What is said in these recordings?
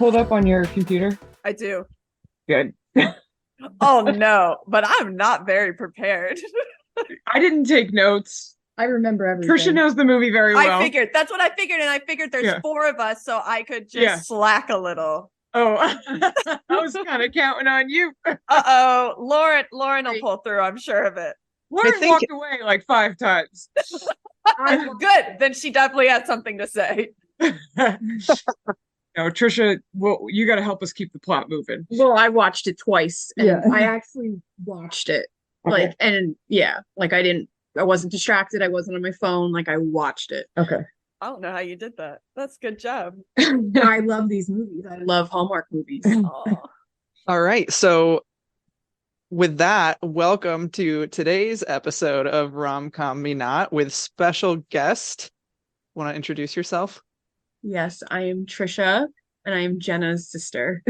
pulled up on your computer? I do. Good. Oh no, but I'm not very prepared. I didn't take notes. I remember everything. Trisha knows the movie very well. I figured that's what I figured, and I figured there's 4 of us, so I could just slack a little. Oh, I was kind of counting on you. Uh-oh, Lauren will pull through. I'm sure of it. Lauren walked away like 5 times. Good. Then she definitely had something to say. No, Trisha, well, you got to help us keep the plot moving. Well, I watched it twice, and I actually watched it. Okay. I wasn't distracted. I wasn't on my phone. Like, I watched it. Okay. I don't know how you did that. That's a good job. I love these movies. I love Hallmark movies. All right. So with that, welcome to today's episode of Rom-Com Me Not with special guest. Want to introduce yourself? Yes, I am Trisha, and I am Jenna's sister.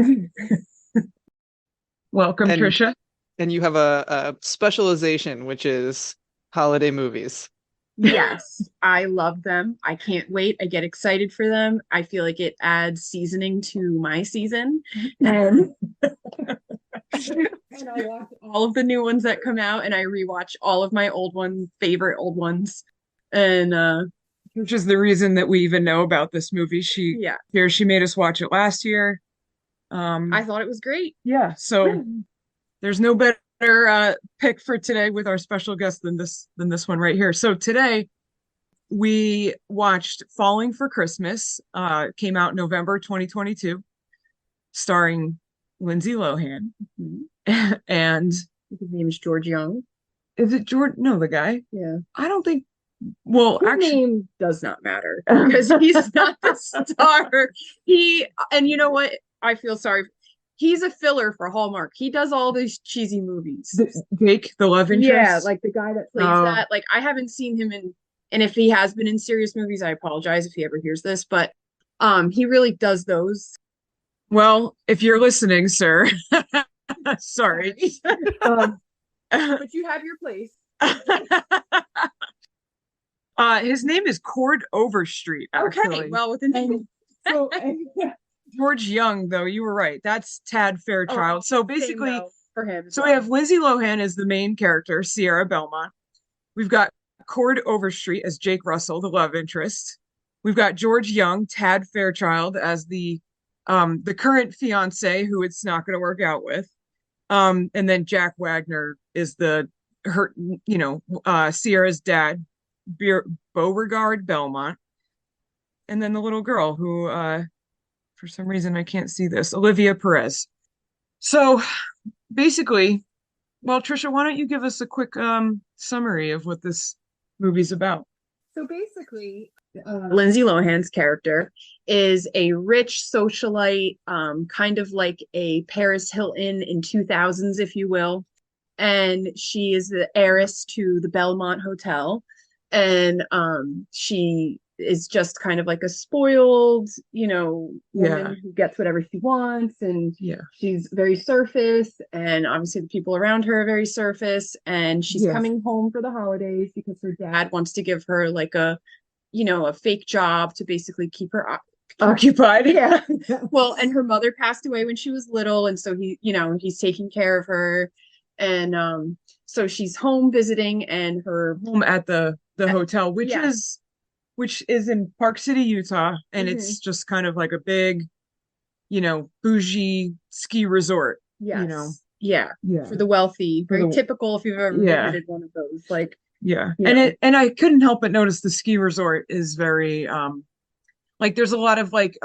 Welcome, Trisha. And you have a specialization, which is holiday movies. Yes, I love them. I can't wait. I get excited for them. I feel like it adds seasoning to my season. And I watch all of the new ones that come out, and I rewatch all of my favorite old ones. And which is the reason that we even know about this movie. She made us watch it last year. I thought it was great. Yeah, so there's no better pick for today with our special guest than this one right here. So today we watched Falling for Christmas. Came out November 2022, starring Lindsay Lohan. Mm-hmm. And his name is George Young. Is it George? No, the guy. Yeah. I don't think. Well, his name does not matter because he's not the star. And you know what? I feel sorry. He's a filler for Hallmark. He does all these cheesy movies. Jake, the love interest? Yeah, like the guy that plays that. Like, I haven't seen him and if he has been in serious movies, I apologize if he ever hears this, but he really does those. Well, if you're listening, sir, sorry. But you have your place. His name is Cord Overstreet, actually. Okay, well, with a name. So, George Young, though, you were right. That's Tad Fairchild. So basically, for him. So we have Lindsay Lohan as the main character, Sierra Belmont. We've got Cord Overstreet as Jake Russell, the love interest. We've got George Young, Tad Fairchild, as the current fiance who it's not going to work out with. And then Jack Wagner is Sierra's dad, Beauregard Belmont. And then the little girl who, for some reason, I can't see this, Olivia Perez. So basically, well, Trisha, why don't you give us a quick summary of what this movie's about? So basically, Lindsay Lohan's character is a rich socialite, kind of like a Paris Hilton in 2000s, if you will. And she is the heiress to the Belmont Hotel. And she is just kind of like a spoiled, woman who gets whatever she wants. And she's very surface. And obviously the people around her are very surface. And she's coming home for the holidays because her dad wants to give her like a fake job to basically keep her occupied. Yeah. Well, and her mother passed away when she was little. And so he's taking care of her. And so she's home visiting, and her home at the hotel, which is in Park City, Utah, and it's just kind of like a big, bougie ski resort. Yes. For the wealthy, very typical if you've ever visited one of those. Like, and I couldn't help but notice the ski resort is very like there's a lot of like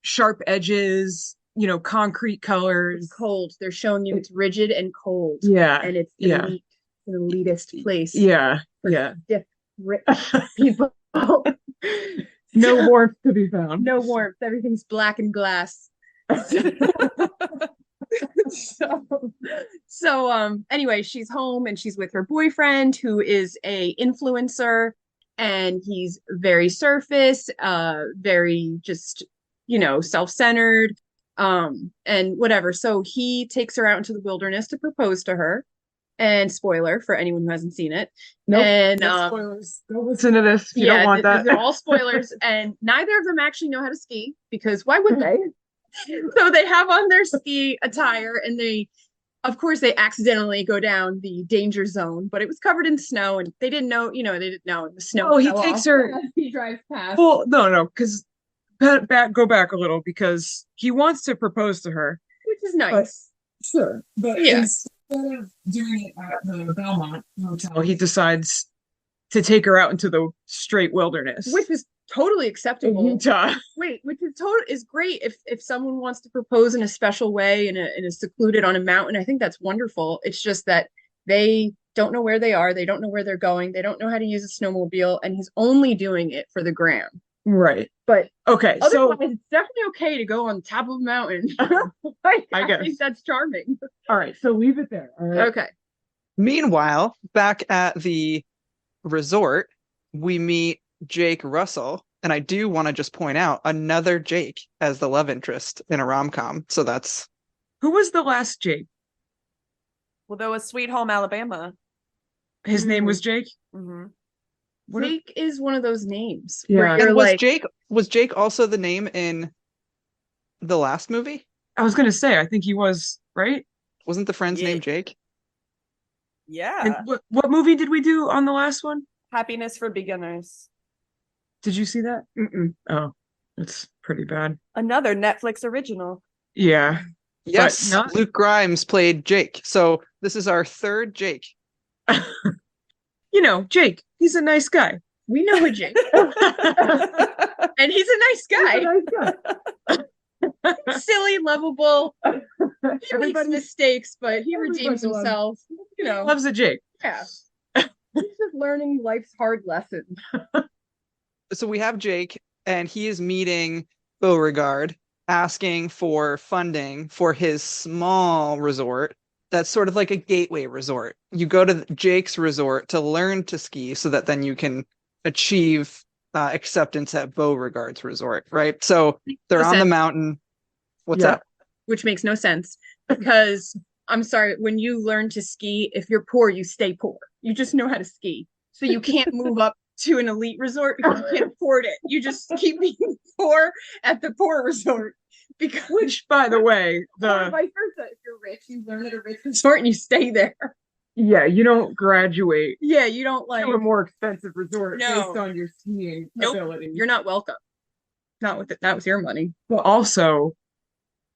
sharp edges, concrete colors. It's cold. They're showing you it's rigid and cold. Yeah. And it's an elitist place. Yeah. Stiff, rich people. No warmth to be found. No warmth. Everything's black and glass. So anyway, she's home and she's with her boyfriend, who is a influencer, and he's very surface, very just self-centered, and whatever. So he takes her out into the wilderness to propose to her. And spoiler for anyone who hasn't seen it. Nope, and no spoilers. Don't listen to this. You don't want that. They're all spoilers, and neither of them actually know how to ski, because why would they? So they have on their ski attire and of course, they accidentally go down the danger zone, but it was covered in snow and they didn't know, they didn't know the snow. Oh, he takes her. He drives past. Well, no, because go back a little because he wants to propose to her, which is nice. Sure, but yes. Instead of doing it at the Belmont Hotel, he decides to take her out into the straight wilderness, which is totally acceptable. Utah. Wait, which is great if someone wants to propose in a special way in a secluded on a mountain. I think that's wonderful. It's just that they don't know where they are, they don't know where they're going, they don't know how to use a snowmobile, and he's only doing it for the gram. Right. But okay, so it's definitely okay to go on top of a mountain. I guess. Think that's charming. All right, so leave it there. All right. Okay. Meanwhile, back at the resort, we meet Jake Russell, and I do want to just point out another Jake as the love interest in a rom-com. So that's who was the last Jake? Well, there was Sweet Home Alabama. His name was Jake. Mm-hmm. Jake is one of those names. Yeah. And was Jake also the name in the last movie? I was gonna say, I think he was, right? Wasn't the friend's name Jake? Yeah. And what movie did we do on the last one? Happiness for Beginners. Did you see that? Mm-mm. Oh, it's pretty bad. Another Netflix original. Yeah. Yes, Luke Grimes played Jake. So this is our third Jake. Jake, he's a nice guy. We know a Jake. And he's a nice guy. Silly, lovable. He makes mistakes, but he redeems himself. He loves a Jake. Yeah. He's just learning life's hard lessons. So we have Jake, and he is meeting Beauregard, asking for funding for his small resort. That's sort of like a gateway resort. You go to Jake's resort to learn to ski so that then you can achieve acceptance at Beauregard's resort, right? So they're on the mountain. What's that? Which makes no sense because I'm sorry, when you learn to ski, if you're poor, you stay poor. You just know how to ski. So you can't move up to an elite resort because you can't afford it. You just keep being poor at the poor resort. Which, by the way, vice versa. If you're rich, you learn at a rich resort and you stay there. Yeah, you don't graduate. Yeah, you don't to a more expensive resort based on your skiing ability. You're not welcome. Not with your money. But also,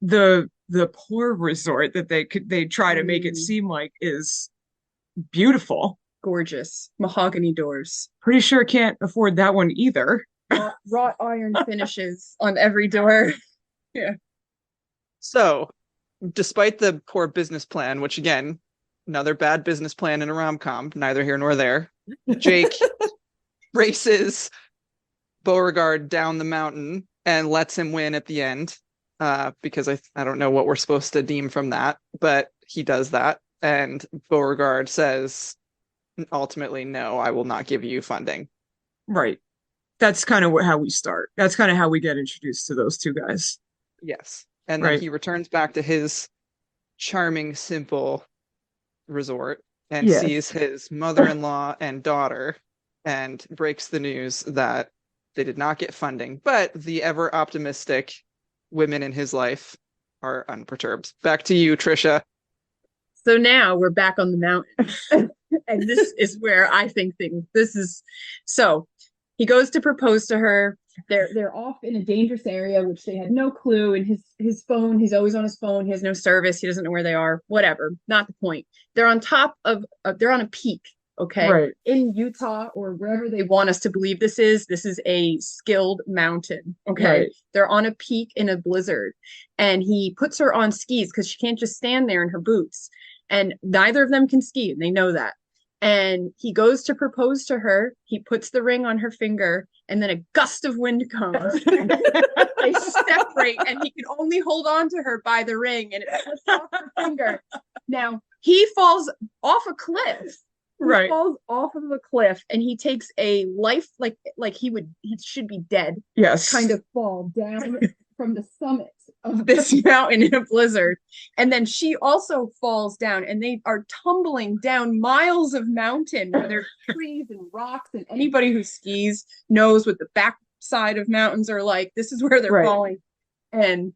the poor resort that they try to make it seem like is beautiful, gorgeous, mahogany doors. Pretty sure can't afford that one either. Wrought iron finishes on every door. Yeah. So, despite the poor business plan, which again, another bad business plan in a rom-com, neither here nor there, Jake races Beauregard down the mountain and lets him win at the end. Because I don't know what we're supposed to deem from that, but he does that. And Beauregard says, ultimately, no, I will not give you funding. Right. That's kind of how we start. That's kind of how we get introduced to those two guys. Yes. And then he returns back to his charming, simple resort and sees his mother-in-law and daughter and breaks the news that they did not get funding, but the ever optimistic women in his life are unperturbed. Back to you, Trisha. So now we're back on the mountain. And this is where I think so he goes to propose to her. They're off in a dangerous area, which they had no clue. And his phone, he's always on his phone. He has no service. He doesn't know where they are. Whatever. Not the point. They're on top of, they're on a peak. Okay. Right. In Utah or wherever they want us to believe this is a skilled mountain. Okay. Right. They're on a peak in a blizzard. And he puts her on skis because she can't just stand there in her boots. And neither of them can ski. And they know that. And he goes to propose to her. He puts the ring on her finger, and then a gust of wind comes. They separate, and he can only hold on to her by the ring, and it slips off her finger. Now he falls off a cliff. He falls off of a cliff, and he takes a life like he should be dead. Yes. Kind of fall down from the summit of this mountain in a blizzard. And then she also falls down, and they are tumbling down miles of mountain where there's trees and rocks, and anybody who skis knows what the backside of mountains are like. This is where they're falling. And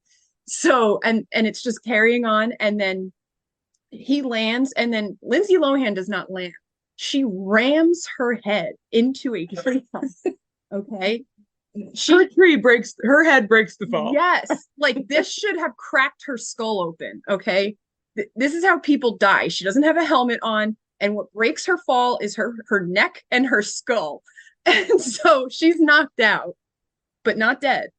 So and it's just carrying on, and then he lands, and then Lindsay Lohan does not land. She rams her head into a tree. Okay. Her head breaks the fall. Yes. Like this should have cracked her skull open. Okay. This is how people die. She doesn't have a helmet on. And what breaks her fall is her neck and her skull. And so she's knocked out, but not dead.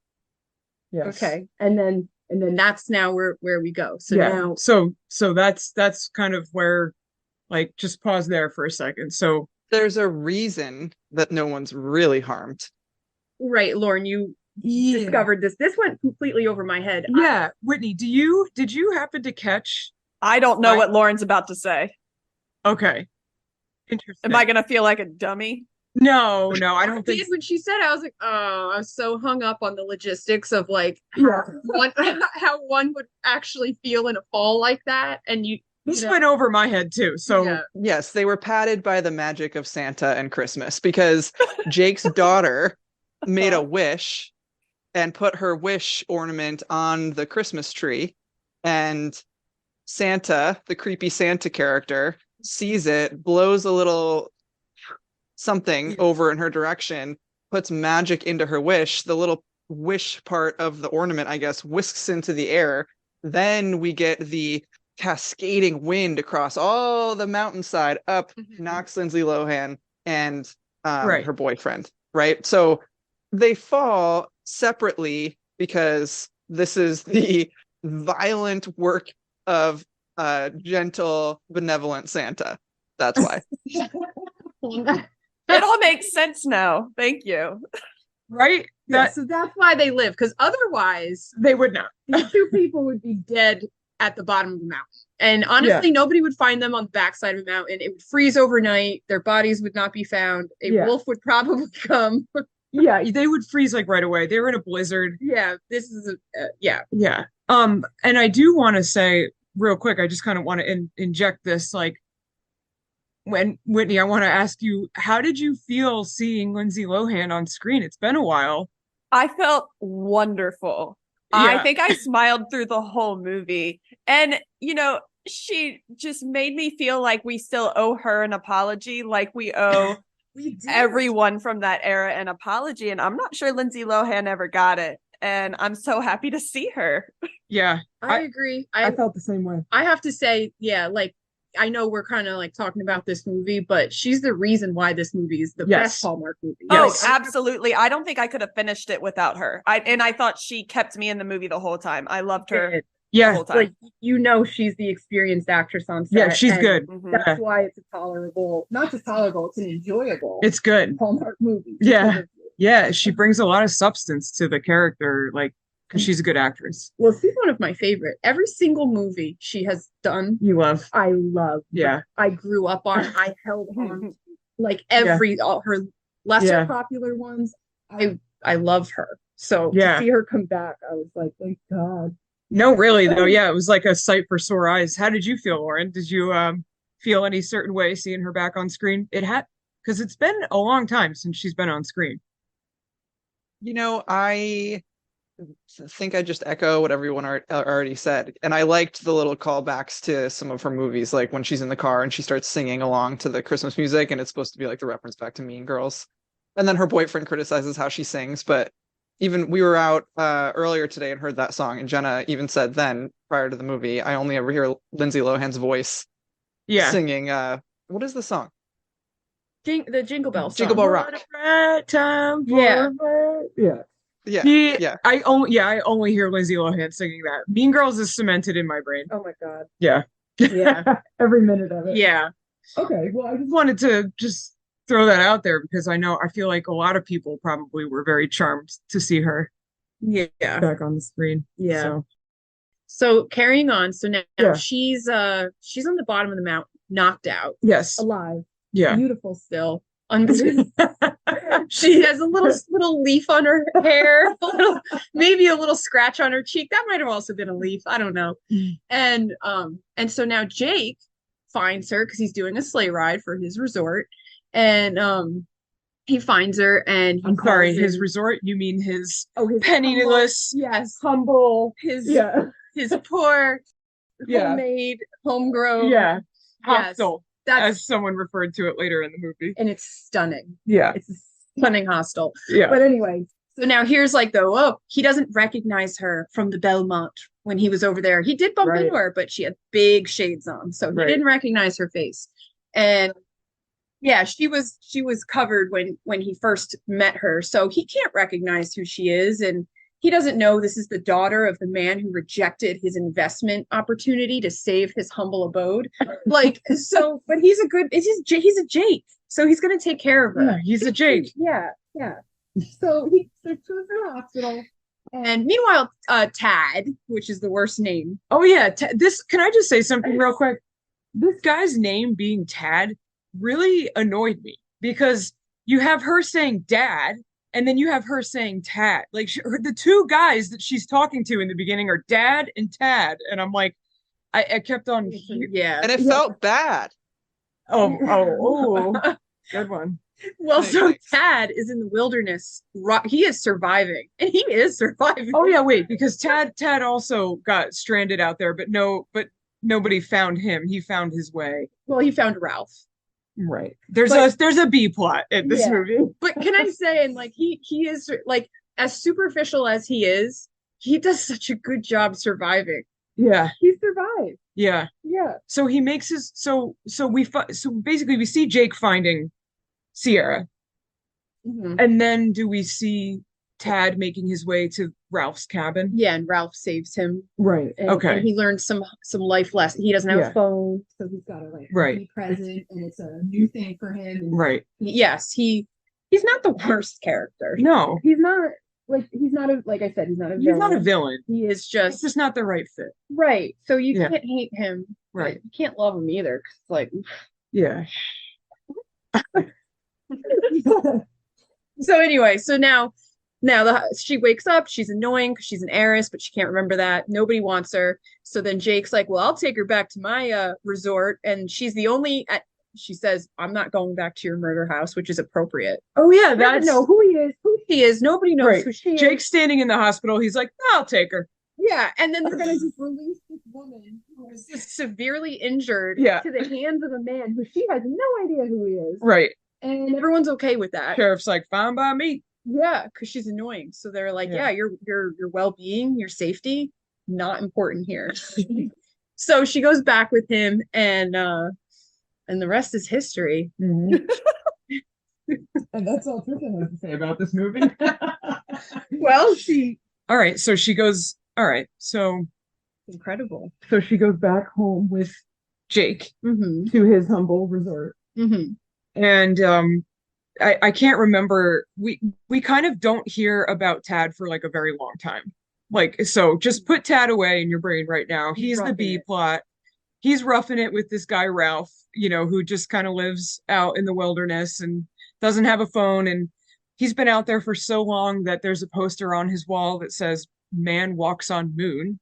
Yes. Okay. And then that's now where we go. So yeah. now so that's kind of where, like, just pause there for a second. So there's a reason that no one's really harmed. right, Lauren, you discovered this. This went completely over my head. Yeah. Whitney, did you happen to catch? I don't know what Lauren's about to say. Okay. Interesting. Am I gonna feel like a dummy? No, I don't think. When she said, I was like, oh, I was so hung up on the logistics of like Yeah. how one would actually feel in a fall like that. And This went over my head too. So yeah. Yes, they were padded by the magic of Santa and Christmas, because Jake's daughter made a wish and put her wish ornament on the Christmas tree, and Santa, the creepy Santa character, sees it, blows a little something over in her direction, puts magic into her wish. The little wish part of the ornament, I guess, whisks into the air. Then we get the cascading wind across all the mountainside up, knocks Lindsay Lohan and her boyfriend, right? So they fall separately because this is the violent work of gentle, benevolent Santa. That's why. It all makes sense now. Thank you. Right? So that's why they live, because otherwise they would not. These two people would be dead at the bottom of the mountain. And honestly, nobody would find them on the backside of a mountain. It would freeze overnight. Their bodies would not be found. A wolf would probably come. Yeah, they would freeze like right away. They were in a blizzard. Yeah, this is yeah. And I do want to say real quick, I just kind of want to inject this, like, when Whitney, I want to ask you, how did you feel seeing Lindsay Lohan on screen? It's been a while. I felt wonderful. Yeah. I think I smiled through the whole movie. And, she just made me feel like we still owe her an apology, like we owe everyone from that era an apology. And I'm not sure Lindsay Lohan ever got it. And I'm so happy to see her. Yeah. I agree. I felt the same way. I have to say, like, I know we're kind of like talking about this movie, but she's the reason why this movie is the best Hallmark movie. Oh, absolutely. I don't think I could have finished it without her. I thought she kept me in the movie the whole time. I loved her. The whole time. Like, she's the experienced actress on set. Yeah, she's good. That's why it's a tolerable, not just tolerable, it's an enjoyable. It's good Hallmark movie. Yeah. She brings a lot of substance to the character, like, because she's a good actress. Well, she's one of my favorite. Every single movie she has done, I love. Yeah. I grew up on. I held on, like all her lesser popular ones. I love her. So to see her come back, I was like, thank God. No, really though. Yeah, it was like a sight for sore eyes. How did you feel, Lauren? Did you feel any certain way seeing her back on screen? Because it's been a long time since she's been on screen. I think I just echo what everyone already said. And I liked the little callbacks to some of her movies, like when she's in the car and she starts singing along to the Christmas music, and it's supposed to be like the reference back to Mean Girls. And then her boyfriend criticizes how she sings. But even we were out earlier today and heard that song, and Jenna even said then, prior to the movie, I only ever hear Lindsay Lohan's voice singing. What is the song? The Jingle Bell song. Jingle Bell Rock. Time I only hear Lindsay Lohan singing that. Mean Girls is cemented in my brain. Oh my God. Yeah. Every minute of it. Yeah. Okay. Well, I just wanted to just throw that out there because I feel like a lot of people probably were very charmed to see her back on the screen. Yeah. So carrying on. So now she's on the bottom of the mountain, knocked out. Yes. Alive. Yeah. Beautiful still. She has a little leaf on her hair, maybe a little scratch on her cheek. That might have also been a leaf. I don't know. And so now Jake finds her because he's doing a sleigh ride for his resort, and he finds her and he I'm sorry, calls his in- resort? You mean his his penniless, humble, yes, humble, his yeah, his poor yeah, homemade, homegrown, yeah, yes, hostel, that's as someone referred to it later in the movie. and it's stunning. Yeah, It's a stunning hostel. yeah, But anyway, so now here's like he doesn't recognize her from the Belmont when he was over there. He did bump Right. into her, but she had big shades on, so he Right. didn't recognize her face. And yeah, she was covered when he first met her, so he can't recognize who she is, and he doesn't know this is the daughter of the man who rejected his investment opportunity to save his humble abode. Like, so, but he's a Jake, so he's gonna take care of her. yeah, he's a Jake. Yeah, yeah. So he goes to the hospital. And meanwhile, Tad, which is the worst name. Oh yeah, can I just say something real quick? This guy's name being Tad really annoyed me because you have her saying dad and then you have her saying Tad. Like the two guys that she's talking to in the beginning are Dad and Tad, and I'm like, I kept on. Yeah. And it felt bad. Oh, good one. Well, so Thanks. Tad is in the wilderness. He is surviving, and he is surviving. Oh yeah, wait, because Tad also got stranded out there, but nobody found him. He found his way. Well, he found Ralph. Right. There's a B plot in this movie. But can I say, and like he is like as superficial as he does such a good job surviving. Yeah. He survived. Yeah. Yeah. So he makes his so basically we see Jake finding Sierra, Mhm. and then do we see Tad making his way to Ralph's cabin? Yeah, and Ralph saves him. Right. And, Okay. and he learns some life lessons. He doesn't have Yeah. a phone, so he's got to like Right. be present, and it's a new thing for him. And Right. yes, he's not the worst character. No, He's not like I said, he's not a he's villain. not a villain. He is It's just just not the right fit. right. So you Yeah. can't hate him. But Right. you can't love him either. 'Cause it's like Yeah. so anyway, so now she wakes up, she's annoying because she's an heiress, but she can't remember that. Nobody wants her. So then Jake's like, well, I'll take her back to my resort. And she's the only she says, I'm not going back to your murder house, which is appropriate. Oh yeah, Doesn't that's know who he is, who she is. Nobody knows right. who she is. Jake's standing in the hospital. He's like, I'll take her. Yeah, and then they're gonna just release this woman who was just severely injured Yeah. to the hands of a man who she has no idea who he is. Right. And everyone's okay with that. Sheriff's like, fine by me. Yeah, because she's annoying. So they're like, Yeah. yeah, your well-being, your safety, not important here. So she goes back with him, and the rest is history. Mhm. And that's all Tristan has to say about this movie. Well, All right, so she goes. All right, so incredible. she goes back home with Jake Mm-hmm. to his humble resort, Mm-hmm. and I can't remember. We kind of don't hear about Tad for like a very long time. Like, so just put Tad away in your brain right now. He's He's the roughing B it. plot. He's roughing it with this guy Ralph, who just kind of lives out in the wilderness and doesn't have a phone, and he's been out there for so long that there's a poster on his wall that says "Man walks on moon."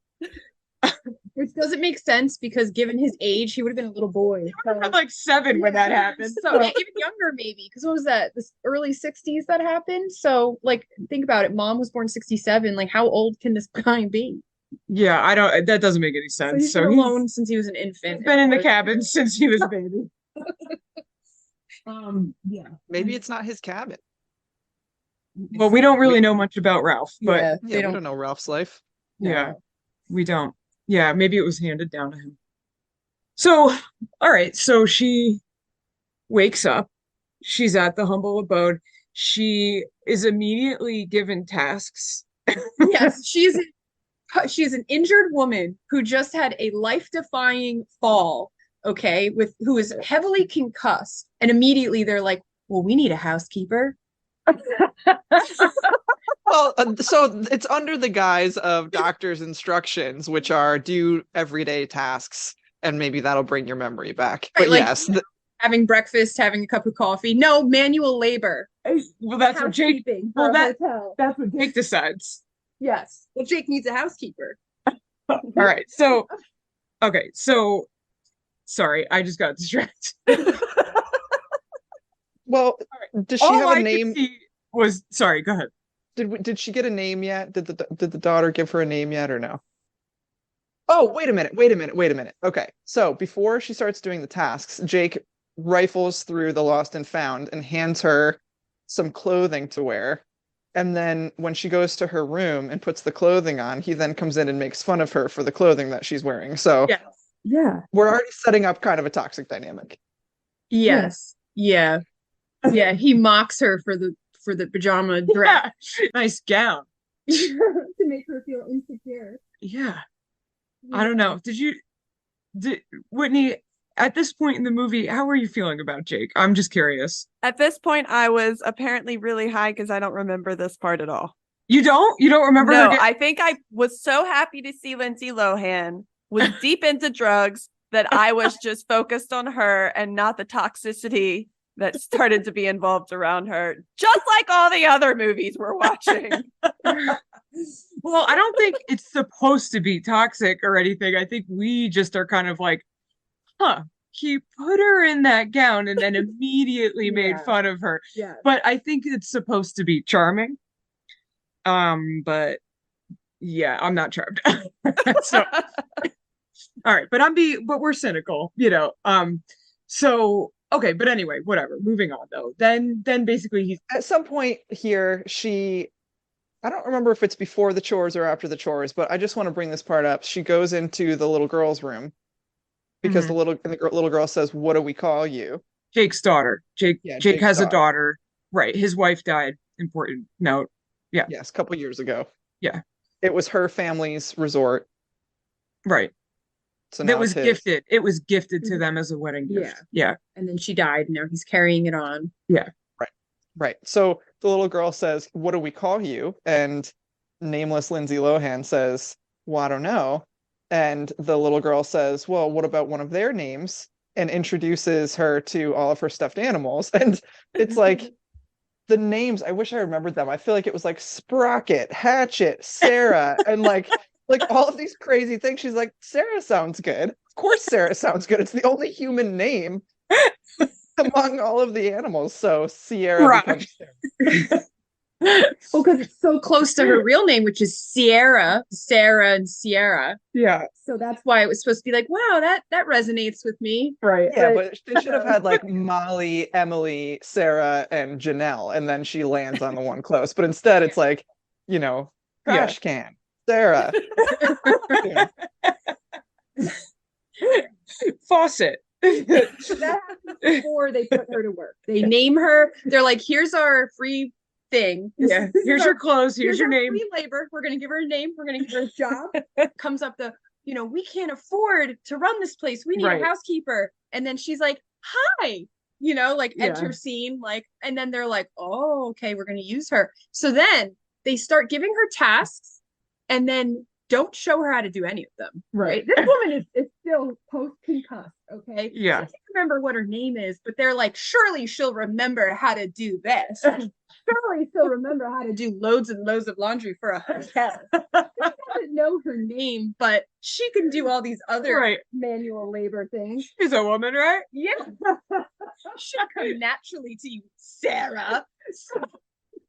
Which doesn't make sense because given his age, he would have been a little boy. I'm like 7 when that happened. So even younger, maybe, because what was that? This early 60s that happened. So like think about it. Mom was born 67. Like how old can this guy be? Yeah, I don't. That doesn't make any So sense. he's been alone since he was an infant. He's been in the cabin since he was a baby. Yeah. Maybe it's not his cabin. Well, we don't really know much about Ralph, but Yeah, Yeah, we don't know Ralph's life. yeah, we don't. Yeah, maybe it was handed down to him. So, all right. So she wakes up. She's at the humble abode. She is immediately given tasks. Yes, she's an injured woman who just had a life-defying fall, okay, who is heavily concussed. And immediately they're like, well, we need a housekeeper. Well, so it's under the guise of doctor's instructions, which are do everyday tasks, and maybe that'll bring your memory back. Right, But like, yes, having breakfast, having a cup of coffee. No, manual labor. Well, that's what Jake. Housekeeping Well, for a that- hotel. That's what Jake decides. Yes. Well, Jake needs a housekeeper. All right. So, okay. So, sorry, I just got distracted. Well, does she All have a I name? could see was, sorry, go ahead. Did she get a name yet? Did the daughter give her a name yet or no? Oh, wait a minute. Okay. So before she starts doing the tasks, Jake rifles through the lost and found and hands her some clothing to wear. And then when she goes to her room and puts the clothing on, he then comes in and makes fun of her for the clothing that she's wearing. So Yes. Yeah. we're already setting up kind of a toxic dynamic. Yes. Yeah. Yeah. He mocks her for the pajama dress Nice gown. to make her feel insecure. Yeah. I don't know. Did Whitney, at this point in the movie, how are you feeling about Jake? I'm just curious. At this point, I was apparently really high because I don't remember this part at all. You don't? You don't remember her No, I think I was so happy to see Lindsay Lohan, was deep into drugs, that I was just focused on her and not the toxicity that started to be involved around her, just like all the other movies we're watching. Well, I don't think it's supposed to be toxic or anything. I think we just are kind of like, huh, he put her in that gown and then immediately made Yeah. fun of her. Yeah. But I think it's supposed to be charming. But yeah, I'm not charmed. So all right, but we're cynical, you know. So okay, but anyway, whatever. Moving on though. Then basically he's At some point here, I don't remember if it's before the chores or after the chores, but I just want to bring this part up. She goes into the little girl's room because Mhm. the little girl says, "What do we call you?" Jake's daughter. Yeah, Jake Jake's has a daughter. daughter. Right. His wife died. Important note. Yeah. Yes, a couple years ago. Yeah. It was her family's resort, Right. so That now it's was his. gifted. It was gifted to them as a wedding gift. Yeah. And then she died. Now he's carrying it on. Yeah. Right. Right. So the little girl says, "What do we call you?" And nameless Lindsay Lohan says, "Well, I don't know." And the little girl says, "Well, what about one of their names?" And introduces her to all of her stuffed animals. And it's like the names, I wish I remembered them. I feel like it was like Sprocket, Hatchet, Sarah, and like all of these crazy things. She's like, Sarah sounds good. Of course Sarah sounds good. It's the only human name among all of the animals. So Sierra Right. becomes Sarah. Well, because it's so close to her real name, which is Sierra, Sarah, and Sierra. Yeah. So that's why it was supposed to be like, wow, that resonates with me. Right. Yeah, but they should have had like Molly, Emily, Sarah, and Janelle, and then she lands on the one close. But instead, it's like, Yeah. trash can, Sarah. Yeah. Faucet. That happened before they put her to work. They name her. They're like, here's our free thing. Yeah. Here's your clothes. Here's your our name. free labor. We're gonna give her a name. We're gonna give her a job. Comes up we can't afford to run this place. We need Right. a housekeeper. And then she's like, hi. Like Yeah. enter scene, and then they're like, oh, okay, we're gonna use her. So then they start giving her tasks and then don't show her how to do any of them. Right. This woman is still post concussed. Okay. Yeah. I can't remember what her name is, but they're like, surely she'll remember how to do this. Surely she'll remember how to do loads and loads of laundry for a hotel. She doesn't know her name, but she can do all these other Right. manual labor things. She's a woman, right? Yeah. Should come naturally to you, Sarah.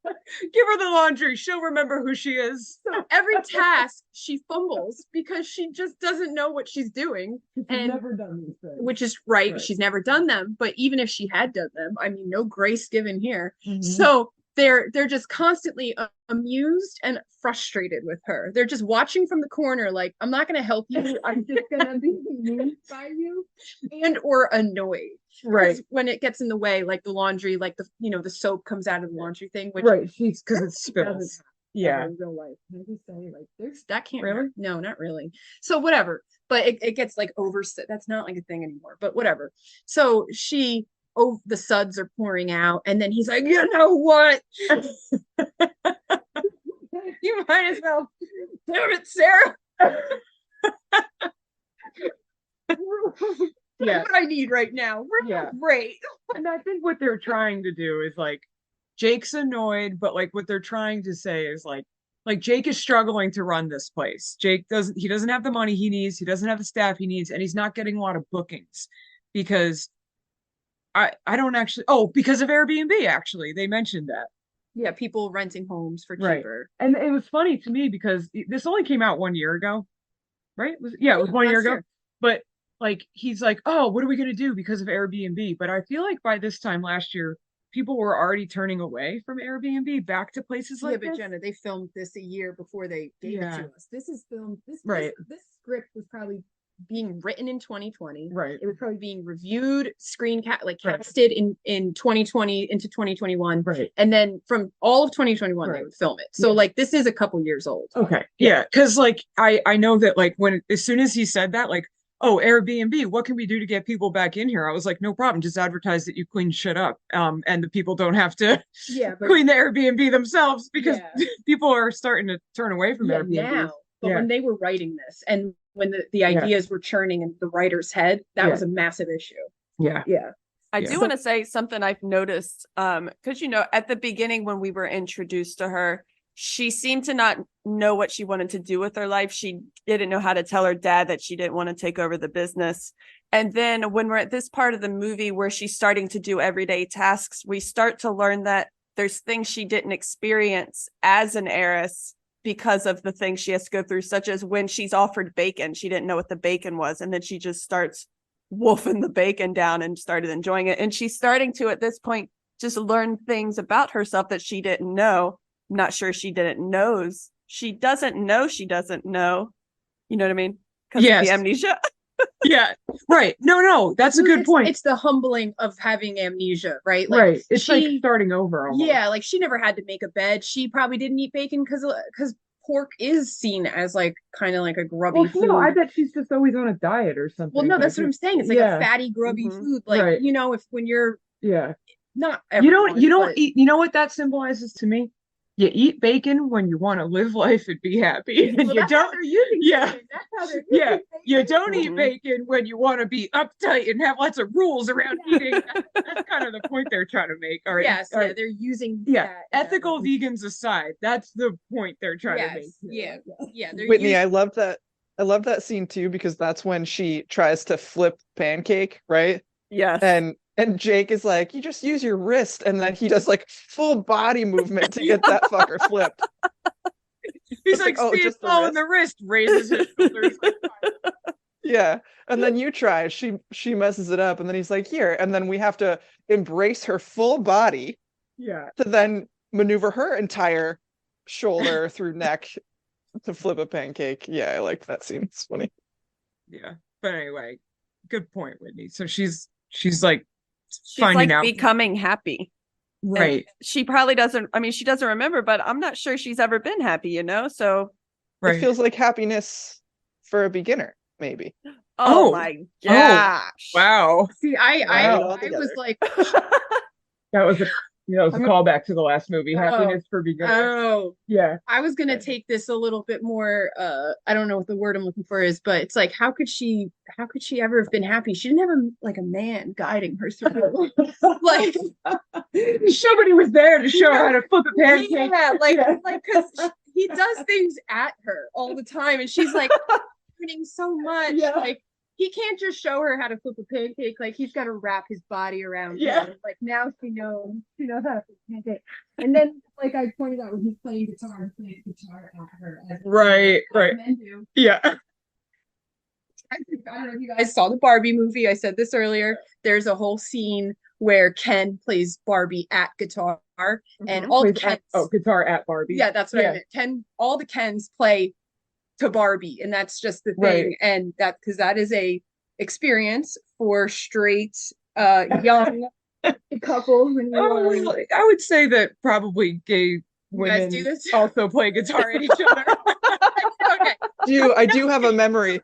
Give her the laundry. She'll remember who she is. So every task she fumbles because she just doesn't know what she's doing. And never done these things. which is right. Right. She's never done them. But even if she had done them, I mean, no grace given here. Mhm. So they're just constantly amused and frustrated with her. They're just watching from the corner, like, I'm not going to help you. I'm just going to be amused by you and or annoyed. Right. 'Cause when it gets in the way, like the laundry, like the soap comes out of the laundry thing, which Right. She's because it doesn't spills. happen Yeah. in real life. Can I just say, like, that can't Really? happen. No, not really. So whatever. But it gets like that's not like a thing anymore. But whatever. So the suds are pouring out, and then he's like, you know what? You might as well. Damn it, Sarah. Yeah. What I need right now. We're Yeah. great. And I think what they're trying to do is like Jake's annoyed, but like what they're trying to say is like Jake is struggling to run this place. Jake doesn't have the money he needs, he doesn't have the staff he needs, and he's not getting a lot of bookings because I don't actually. Oh, because of Airbnb, actually, they mentioned that. Yeah, people renting homes for Right. cheaper. And it was funny to me because this only came out 1 year ago, right? Yeah, it was 1 year last ago. year. But like he's like, "Oh, what are we gonna do because of Airbnb?" But I feel like by this time last year, people were already turning away from Airbnb back to places Yeah, like but this. Jenna, they filmed this a year before they gave it Yeah. to us. This is filmed. Right. This script was probably being written in 2020. Right. It was probably being reviewed, Right. casted in 2020 into 2021. Right. And then from all of 2021, they Right. would film it. So Yeah. like this is a couple years old. Okay. Yeah, because like I know that like when as soon as he said that, like, oh, Airbnb, what can we do to get people back in here? I was like, no problem, just advertise that you clean shit up. And the people don't have to Yeah, but clean the Airbnb themselves because Yeah. people are starting to turn away from Airbnb. now. But Yeah. when they were writing this and when the Yeah. ideas were churning in the writer's head, that Yeah. was a massive issue. Yeah. Yeah. I Yeah. do want to say something I've noticed, because at the beginning when we were introduced to her, she seemed to not know what she wanted to do with her life. She didn't know how to tell her dad that she didn't want to take over the business. And then when we're at this part of the movie where she's starting to do everyday tasks, we start to learn that there's things she didn't experience as an heiress because of the things she has to go through, such as when she's offered bacon, she didn't know what the bacon was. And then she just starts wolfing the bacon down and started enjoying it. And she's starting to, at this point, just learn things about herself that she didn't know. I'm not sure she didn't knows. She doesn't know she doesn't know. You know what I mean? Because of Yes. the amnesia. Yeah. Right. No, that's a good point. It's the humbling of having amnesia, right? Right. It's like starting over almost. Yeah, like she never had to make a bed. She probably didn't eat bacon because pork is seen as like kind of like a grubby food. No, I bet she's just always on a diet or something. Well, no, that's what I'm saying. It's like Yeah. a fatty, grubby Mhm. food. Like, Right. if when you're Yeah. not You everyone, don't but- eat, you know what that symbolizes to me? You eat bacon when you want to live life and be happy. And Well, you that's how don't they're using Yeah. bacon. That's how they're Yeah, using you bacon. don't eat Mhm. bacon when you want to be uptight and have lots of rules around eating. That's kind of the point they're trying to make. All right. Yes, all yeah, right. they're using Yeah. that. Ethical vegans aside, that's the point they're trying to make. Yes, yeah. They're Whitney, using, I love that. I love that scene too because that's when she tries to flip pancake, right? Yes. And Jake is like, you just use your wrist, and then he does like full body movement to get that fucker flipped. He's It's like, like, oh, speed just the ball in the wrist, raises his shoulders. Like, Yeah. And then you try. She messes it up, and then he's like, here. And then we have to embrace her full body yeah. to then maneuver her entire shoulder through neck to flip a pancake. Yeah, I like that scene. It's funny. Yeah. But anyway, good point, Whitney. So she's like She's finding like out. becoming happy. And Right. she probably doesn't, she doesn't remember, but I'm not sure she's ever been happy, So, Right. It feels like happiness for a beginner, maybe. oh Oh. my gosh. Wow. see, Wow. I was Altogether. like, That was a callback to the last movie, Oh. Happiness for Beginners. oh, Yeah. I was gonna Okay. take this a little bit more. I don't know what the word I'm looking for is, but it's like, how could she ever have been happy? She didn't have a man guiding her through. Like Somebody was there to show her how to flip a pancake. yeah, Yeah. because he does things at her all the time, and she's like learning so much. Yeah. Like he can't just show her how to flip a pancake. Like he's got to wrap his body around Yeah. her. Like now she knows how to flip a pancake. And then, like I pointed out, when he's playing guitar at her. Right. Men do. Yeah. I don't know if you guys saw the Barbie movie. I said this earlier. There's a whole scene where Ken plays Barbie at guitar, and all the Kens. Guitar at Barbie. Yeah, that's what Yeah. I meant. All the Kens play to Barbie, and that's just the thing. Right. And because that is a experience for straight young couples. When I would say that probably gay women guys do this? also play guitar at each other. Okay. I do have a memory.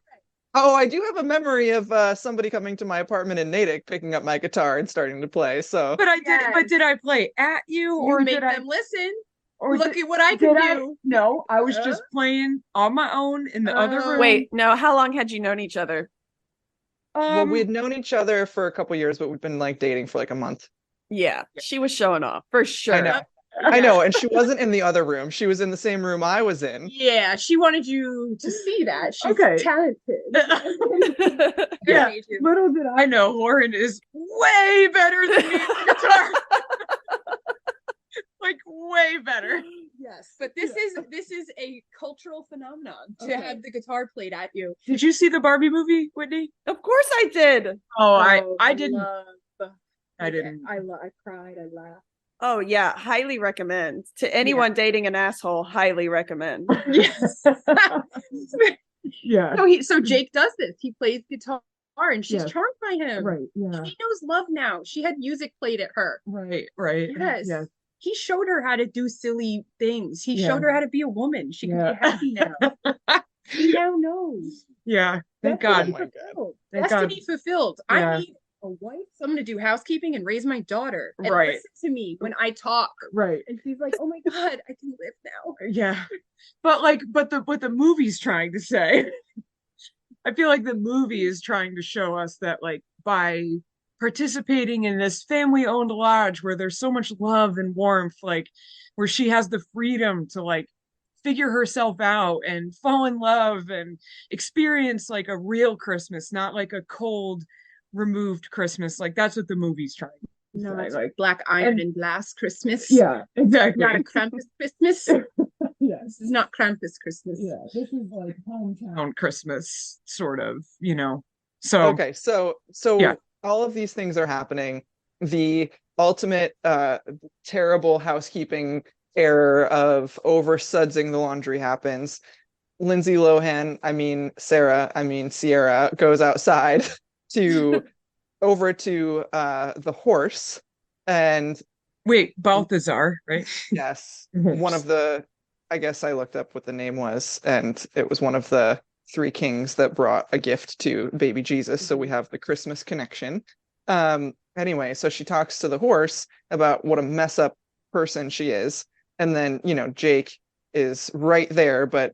Oh, I do have a memory of somebody coming to my apartment in Natick, picking up my guitar and starting to play. So But Yes. did I play at you, Or or make did I? them listen. Or Look did, at what I can did I? do. No, I was just playing on my own in the other room. Wait, no, how long had you known each other? well, we'd known each other for a couple years, but we've been like dating for like a month. Yeah, she was showing off for sure. I know. I know, and she wasn't in the other room. She was in the same room I was in. Yeah, she wanted you to see that. She's Okay. talented. Yeah. Little did I know Lauren is way better than me at the guitar. Like way better. Yes, but this is a cultural phenomenon to have the guitar played at you. Did you see the Barbie movie, Whitney? Of course I did. Oh, I didn't. I didn't. I cried. I laughed. Oh yeah, highly recommend to anyone dating an asshole. Highly recommend. Yes. Yeah. So Jake does this. He plays guitar, and she's charmed by him. Right. Yeah. She knows love now. She had music played at her. Right. Right. Yes. Yes. He showed her how to do silly things. He showed her how to be a woman. She can be happy now. She now knows. Yeah. Thank God. Destiny fulfilled. Yeah. I need a wife, someone to do housekeeping and raise my daughter. And listen to me when I talk. Right. And she's like, oh my God, I can live now. Yeah. But what the movie's trying to say, I feel like the movie is trying to show us that like by participating in this family-owned lodge where there's so much love and warmth, like where she has the freedom to like figure herself out and fall in love and experience like a real Christmas, not like a cold, removed Christmas. Like that's what the movie's trying to say. Like black iron and glass Christmas. Yeah, exactly. Not a Krampus Christmas. Yes. This is not Krampus Christmas. Yeah, this is like hometown Christmas, sort of, you know. So okay, so yeah. All of these things are happening. The ultimate terrible housekeeping error of oversudsing the laundry happens. Lindsay Lohan, Sierra goes outside over to the horse, and wait, Balthazar, right? Yes. One of the, I guess I looked up what the name was, and it was one of the three kings that brought a gift to baby Jesus. So we have the Christmas connection. Anyway, so she talks to the horse about what a mess up person she is. And then, Jake is right there, but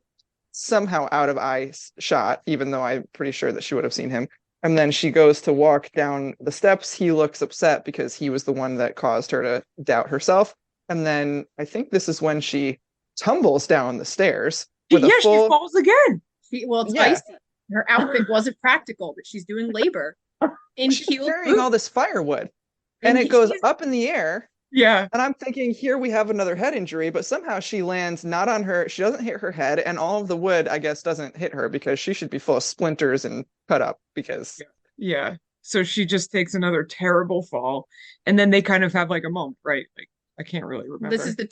somehow out of eye shot, even though I'm pretty sure that she would have seen him. And then she goes to walk down the steps. He looks upset because he was the one that caused her to doubt herself. And then I think this is when she tumbles down the stairs. She falls again. It's icy. Her outfit wasn't practical, but she's doing labor. And she's carrying all this firewood. And it goes up in the air. Yeah. And I'm thinking, here we have another head injury, but somehow she lands not on her. She doesn't hit her head, and all of the wood, I guess, doesn't hit her because she should be full of splinters and cut up because. Yeah. So she just takes another terrible fall. And then they kind of have like a moment, right? Like, I can't really remember. This is the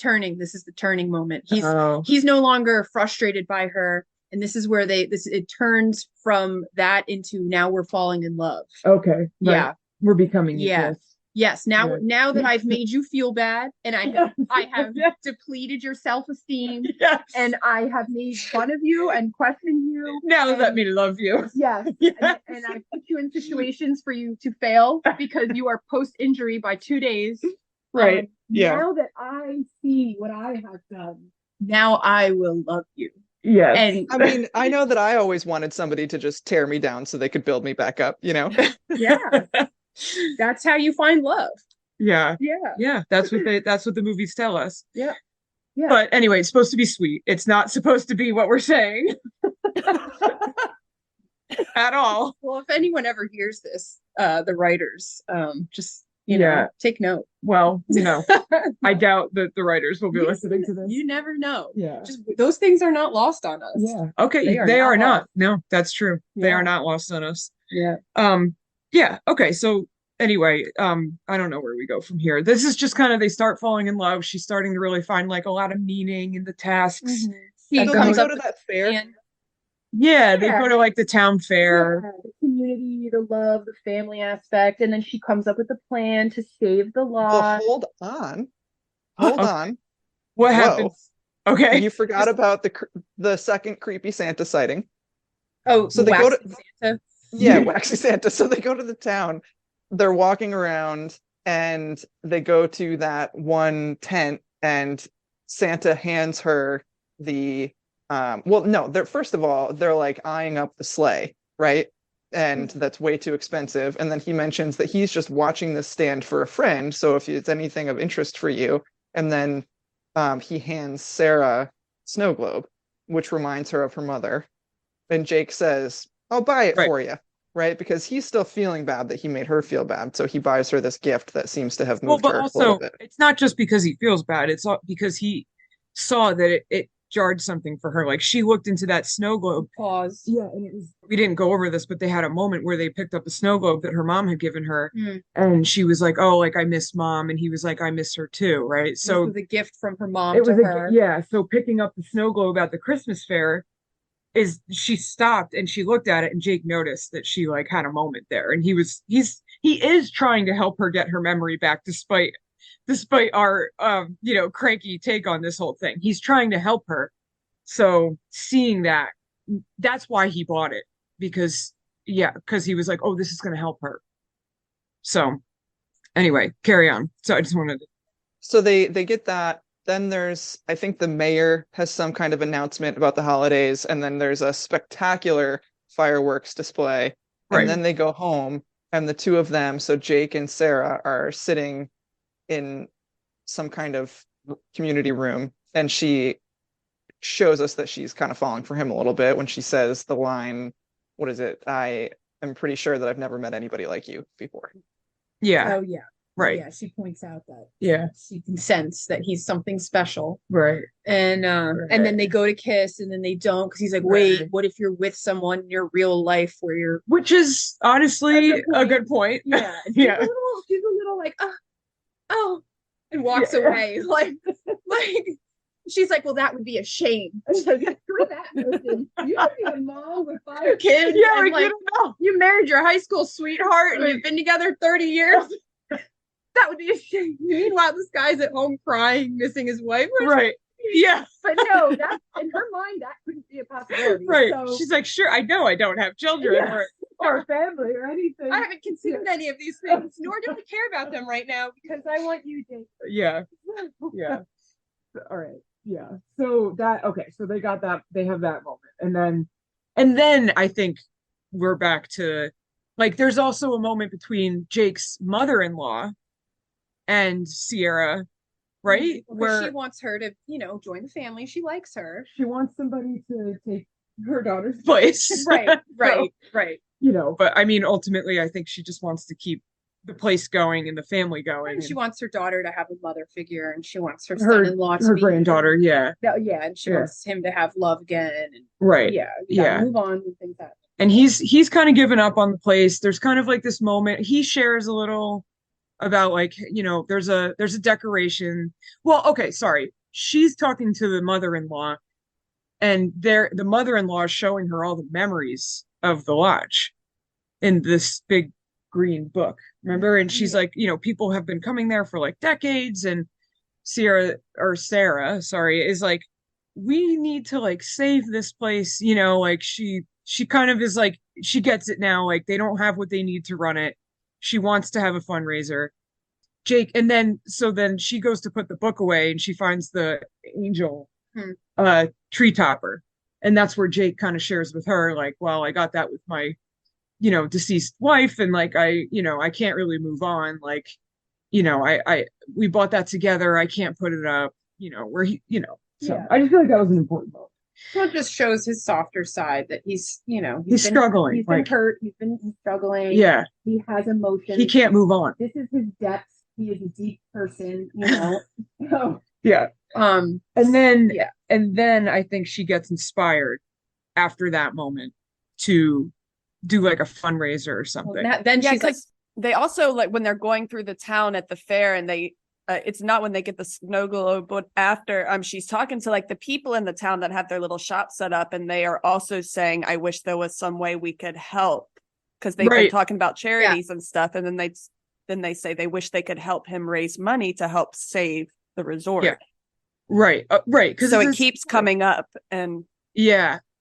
turning moment. He's no longer frustrated by her. And this is where it turns from that into now we're falling in love. Okay. Right. Yeah. We're becoming Yes. Now that I've made you feel bad and I have depleted your self-esteem and I have made fun of you and questioned you. Now let me love you. Yes. And I put you in situations for you to fail because you are post-injury by 2 days. Right. Now that I see what I have done, now I will love you. Yes. And I mean, I know that I always wanted somebody to just tear me down so they could build me back up, Yeah. That's how you find love. Yeah. Yeah. Yeah. That's what the movies tell us. Yeah. Yeah. But anyway, it's supposed to be sweet. It's not supposed to be what we're saying. At all. Well, if anyone ever hears this, the writers, just take note. Well, I doubt that the writers will be listening to this. You never know. Yeah. Just those things are not lost on us. Yeah. Okay. They are not. No, that's true. Yeah. They are not lost on us. Yeah. Yeah. Okay. So anyway, I don't know where we go from here. This is just kind of, they start falling in love. She's starting to really find like a lot of meaning in the tasks. He So comes they up go to that fair. Yeah, they go to like the town fair. The community, the love, the family aspect, and then she comes up with a plan to save the Well, lot. hold on. On. What Whoa. happens? Okay. You forgot about the second creepy Santa sighting. Oh, So they go to Santa. Yeah, Waxy Santa. So they go to the town. They're walking around and they go to that one tent and Santa hands her the first of all, they're like eyeing up the sleigh, right? And that's way too expensive. And then he mentions that he's just watching this stand for a friend. So if it's anything of interest for you, and then he hands Sarah snow globe, which reminds her of her mother. And Jake says, I'll buy it for you. right? Because he's still feeling bad that he made her feel bad. So he buys her this gift that seems to have Well, moved but her a little also bit. it's not just because he feels bad, it's because he saw that it jarred something for her. Like she looked into that snow globe. Pause. Yeah, and it was, we didn't go over this, but they had a moment where they picked up a snow globe that her mom had given her, and she was like, "Oh, like I miss mom," and he was like, "I miss her too," right? So this was a gift from her mom it to was her. yeah. So picking up the snow globe at the Christmas fair is she stopped and she looked at it, and Jake noticed that she like had a moment there, and he is trying to help her get her memory back despite our cranky take on this whole thing. He's trying to help her. So seeing that, that's why he bought it, because because he was like, oh, this is going to help her. So anyway, carry on. So I just wanted to. So they get that. Then there's, I think the mayor has some kind of announcement about the holidays, and then there's a spectacular fireworks display. Right. And then they go home, and the two of them, so Jake and Sarah, are sitting in some kind of community room, and she shows us that she's kind of falling for him a little bit when she says the line, what is it? I am pretty sure that I've never met anybody like you before. Yeah. Oh yeah. Right. Yeah, she points out that she can sense that he's something special. Right. And and then they go to kiss and then they don't, because he's like, wait, what if you're with someone in your real life where you're, which is honestly a good point. Yeah. Yeah. She's a little like, oh, and walks away. Like she's like, well, that would be a shame. You're that person. You could be a mom with 5 kids. Yeah, and, like, you don't know. You married your high school sweetheart and you've been together 30 years. That would be a shame. Meanwhile, this guy's at home crying, missing his wife. Right. Yeah. But no, that in her mind, that couldn't be a possibility. Right. So, she's like, sure, I know I don't have children or family or anything. I haven't considered any of these things, nor do I care about them right now because I want you, Jake. Yeah. Yeah. All right. Yeah. So so they got that, they have that moment. And then I think we're back to, like, there's also a moment between Jake's mother-in-law and Sierra, right? Where she wants her to, join the family. She likes her. She wants somebody to take her daughter's place. Right. But I mean, ultimately, I think she just wants to keep the place going and the family going. And she wants her daughter to have a mother figure, and she wants her son-in-law to her be granddaughter. Yeah. Yeah, and she wants him to have love again. And, right. Yeah. Move on with things happen. And he's kind of given up on the place. There's kind of like this moment. He shares a little about, like, there's a decoration. Well, okay, sorry. She's talking to the mother-in-law, and the mother-in-law is showing her all the memories of the lodge in this big green book. Remember? And she's like, people have been coming there for like decades, and Sarah, sorry, is like, we need to like save this place, like she kind of is like, she gets it now, like they don't have what they need to run it. She wants to have a fundraiser. Jake, and then she goes to put the book away, and she finds the angel tree topper. And that's where Jake kind of shares with her, like, well, I got that with my, deceased wife, and like I can't really move on. Like, we bought that together. I can't put it up, where he, so I just feel like that was an important moment. So it just shows his softer side, that he's struggling. He's been hurt. He's struggling. Yeah. He has emotions. He can't move on. This is his depth. He is a deep person, So, yeah. And then I think she gets inspired after that moment to do like a fundraiser or something. Then she's like, they also, like, when they're going through the town at the fair, and they it's not when they get the snow globe, but after she's talking to like the people in the town that have their little shop set up, and they are also saying, I wish there was some way we could help, because they've been talking about charities and stuff, and then they say they wish they could help him raise money to help save the resort. Yeah. Right. Right. So it keeps coming up, and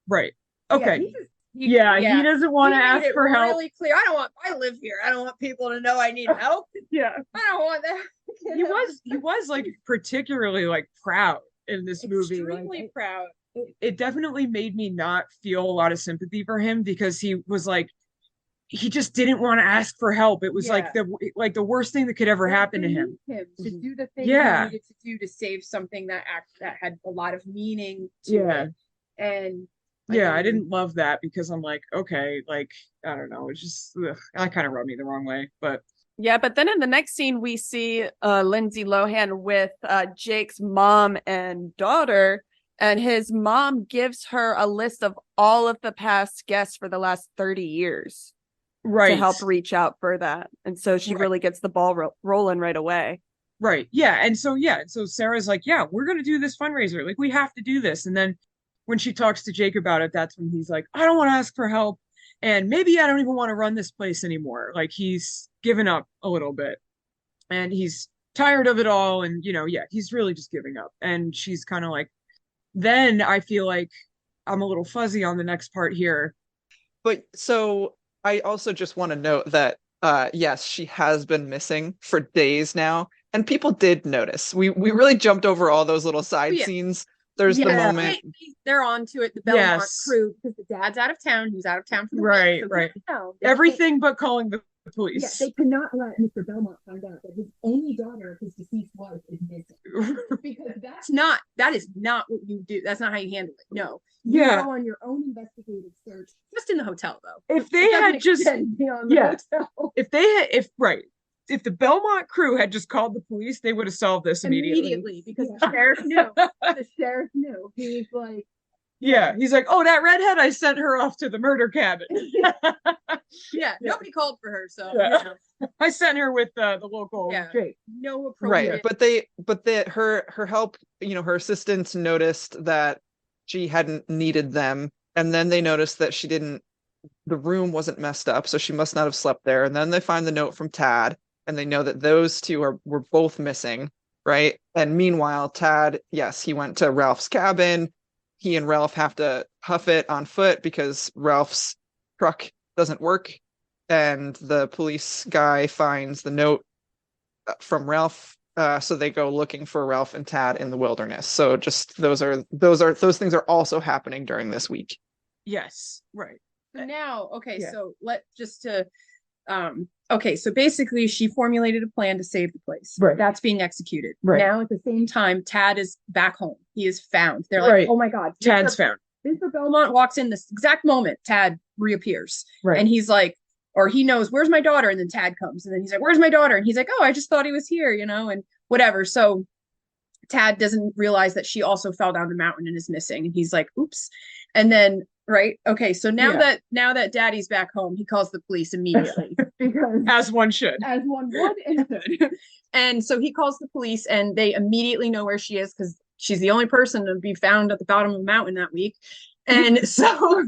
right. Okay. He doesn't want to ask for help. Really clear. I live here. I don't want people to know I need help. Yeah. I don't want that. He was like particularly like proud in this movie. Extremely proud. It definitely made me not feel a lot of sympathy for him, because he was like, he just didn't want to ask for help. It was like the worst thing that could ever happen to him. To do the thing he needed to do to save something that had a lot of meaning to it. And Yeah, I didn't love that because I'm like, okay, like, I don't know, it's just, that kind of rubbed me the wrong way. But Yeah, but then in the next scene, we see Lindsay Lohan with Jake's mom and daughter, and his mom gives her a list of all of the past guests for the last 30 years to help reach out for that. And so she really gets the ball rolling right away. Right. So Sarah's like, yeah, we're going to do this fundraiser. Like, we have to do this. And then when she talks to Jake about it, that's when he's like, I don't want to ask for help. And maybe I don't even want to run this place anymore. Like, he's given up a little bit and he's tired of it all. And, he's really just giving up. And she's kind of like, then I feel like I'm a little fuzzy on the next part here. But so I also just want to note that, yes, she has been missing for days now. And people did notice. We really jumped over all those little side scenes. There's the moment they're onto it. The Belmont crew, because the dad's out of town. He was out of town for the right. Everything but calling the police. Yeah, they cannot let Mr. Belmont find out that his only daughter, his deceased wife, is missing. Because that is not what you do. That's not how you handle it. No. You go on your own investigative search. Just in the hotel, though. If they had just if the Belmont crew had just called the police, they would have solved this immediately. Because the sheriff knew. The sheriff knew. He was like, he's like, oh, that redhead, I sent her off to the murder cabin. Nobody called for her, so I sent her with the local Jake. No appropriate. Right, but her help, her assistants noticed that she hadn't needed them, and then they noticed that the room wasn't messed up, so she must not have slept there. And then they find the note from Tad, and they know that those two were both missing, right? And meanwhile, Tad, yes, he went to Ralph's cabin. He and Ralph have to huff it on foot because Ralph's truck doesn't work. And the police guy finds the note from Ralph. So they go looking for Ralph and Tad in the wilderness. So just those things are also happening during this week. Yes, right. Now, so basically she formulated a plan to save the place. Right. That's being executed. Right. Now at the same time, Tad is back home. He is found. They're like, oh my God. Tad's found. Mr. Belmont walks in this exact moment. Tad reappears. Right. And he's like, or he knows, where's my daughter? And then Tad comes. And then he's like, where's my daughter? And he's like, oh, I just thought he was here, and whatever. So Tad doesn't realize that she also fell down the mountain and is missing. And he's like, oops. And then, right. Okay. So now that Daddy's back home, he calls the police immediately. Because as one should. As one would and should. And so he calls the police and they immediately know where she is because she's the only person to be found at the bottom of the mountain that week. And so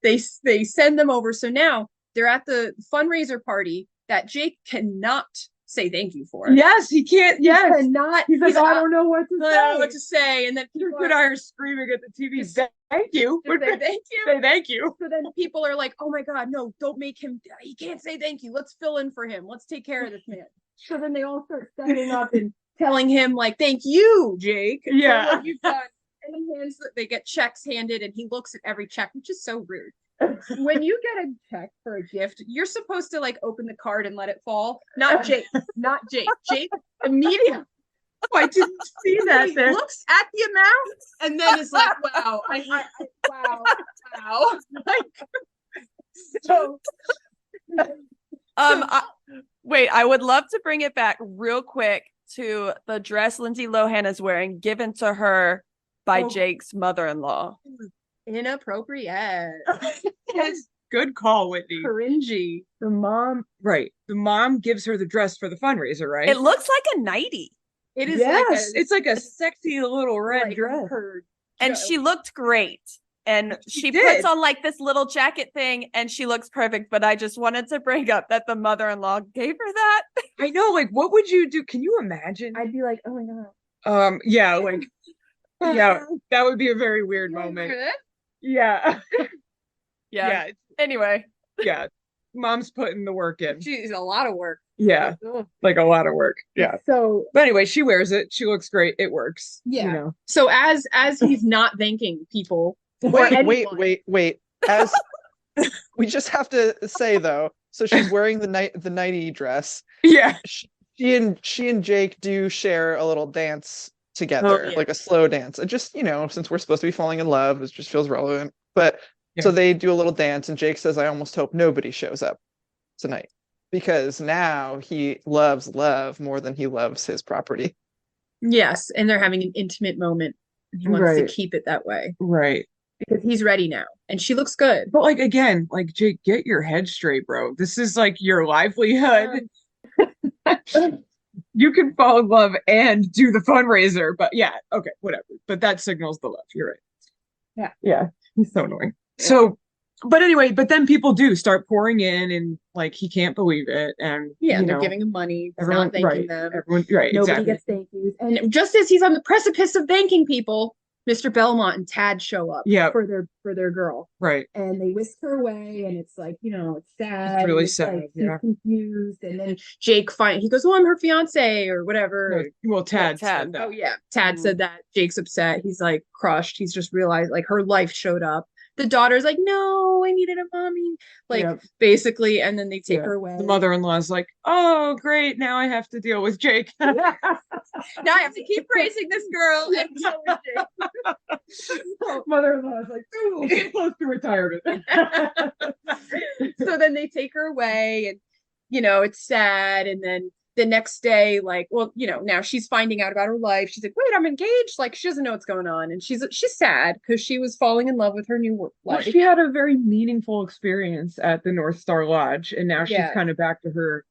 they send them over. So now they're at the fundraiser party that Jake cannot say thank you for. Yes, he can't. Yes, he cannot. He's like, I don't know what to say. I don't know what to say. And then people are screaming at the TV. Thank you. Say thank you. Say thank you. So then people are like, oh my God, no, don't make him. He can't say thank you. Let's fill in for him. Let's take care of this man. So then they all start standing up and telling him like, thank you, Jake. Yeah. For what you've done. And they get checks handed and he looks at every check, which is so rude. When you get a check for a gift, you're supposed to like open the card and let it fall. Not Jake. Jake immediately. Oh, I didn't see that. He looks at the amount and then is like, wow, wow. Wait, I would love to bring it back real quick to the dress Lindsay Lohan is wearing, given to her by Jake's mother-in-law. Inappropriate. Yes. Good call, Whitney. Cringy. The mom gives her the dress for the fundraiser, right? It looks like a nightie. It is. Yes, it's like a sexy little red dress. And she looked great. And she puts on like this little jacket thing and she looks perfect. But I just wanted to bring up that the mother-in-law gave her that. I know, like, what would you do? Can you imagine? I'd be like, oh my God. Yeah, like, yeah, that would be a very weird moment. Yeah. Yeah. Anyway. Yeah. Mom's putting the work in. She's a lot of work. Yeah. Like a lot of work. Yeah. So, but anyway, she wears it. She looks great. It works. Yeah. So as he's not thanking people. Wait. As we just have to say though, so she's wearing the nightie dress. Yeah. She and Jake do share a little dance together, like a slow dance. And just, since we're supposed to be falling in love, it just feels relevant. But Yeah. so they do a little dance, and Jake says, I almost hope nobody shows up tonight, because now he loves love more than he loves his property. Yes, and they're having an intimate moment. He wants to Right. keep it that way Right. because he's ready now, and she looks good. But like again, like Jake, get your head straight, bro. This is like your livelihood. You can fall in love and do the fundraiser, but yeah, okay, whatever. But that signals the love. You're right. Yeah. Yeah. He's so annoying. So, but anyway, but then people do start pouring in and like he can't believe it. And Yeah, you they're know, giving him money. He's everyone, not thanking right. them. Everyone, right, Nobody exactly. gets thank yous. And just as he's on the precipice of thanking people, Mr. Belmont and Tad show up Yeah. for their girl. Right. And they whisk her away, and it's like, it's sad. It's really and it's sad, like, yeah. he's confused. And then Jake he goes, "Oh, I'm her fiance," or whatever. No, well, Tad Yeah, Tad. said that. Oh yeah. Tad said that. Jake's upset. He's like crushed. He's just realized like her life showed up. The daughter's like, "No, I needed a mommy." Like Yeah. basically, and then they take Yeah. her away. The mother-in-law is like, "Oh, great! Now I have to deal with Jake." Now I have to keep raising this girl and deal with Jake. Mother-in-law is like, "Ooh, so close to retirement." So then they take her away, and it's sad. And then the next day, like, well, now she's finding out about her life. She's like, "Wait, I'm engaged." Like, she doesn't know what's going on, and she's sad because she was falling in love with her new Well, life. she had a very meaningful experience at the North Star Lodge, and now she's Yeah. kind of back to her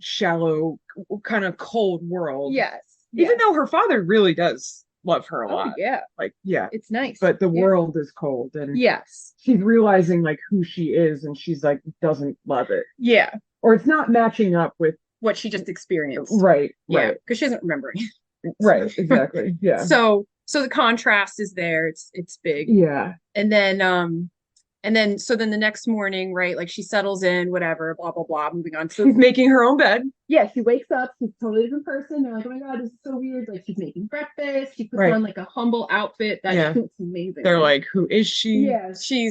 shallow, kind of cold world. Yes, Even though her father really does love her a oh lot. yeah, Like, yeah. it's nice. But the Yeah. world is cold, and Yes, she's realizing like who she is, and she's like doesn't love it, yeah, or it's not matching up with what she just experienced. right, Yeah, right, because she doesn't remember anything. right, exactly, yeah, So the contrast is there. It's big. yeah, And then so then the next morning, right, like she settles in, whatever, blah blah blah, moving on. So she's making her own bed. yeah, she wakes up, she's a totally different person. They're like, "Oh my god, this is so weird." Like, she's making breakfast, she puts Right. on like a humble outfit that Yeah. looks amazing. They're like, who is she? She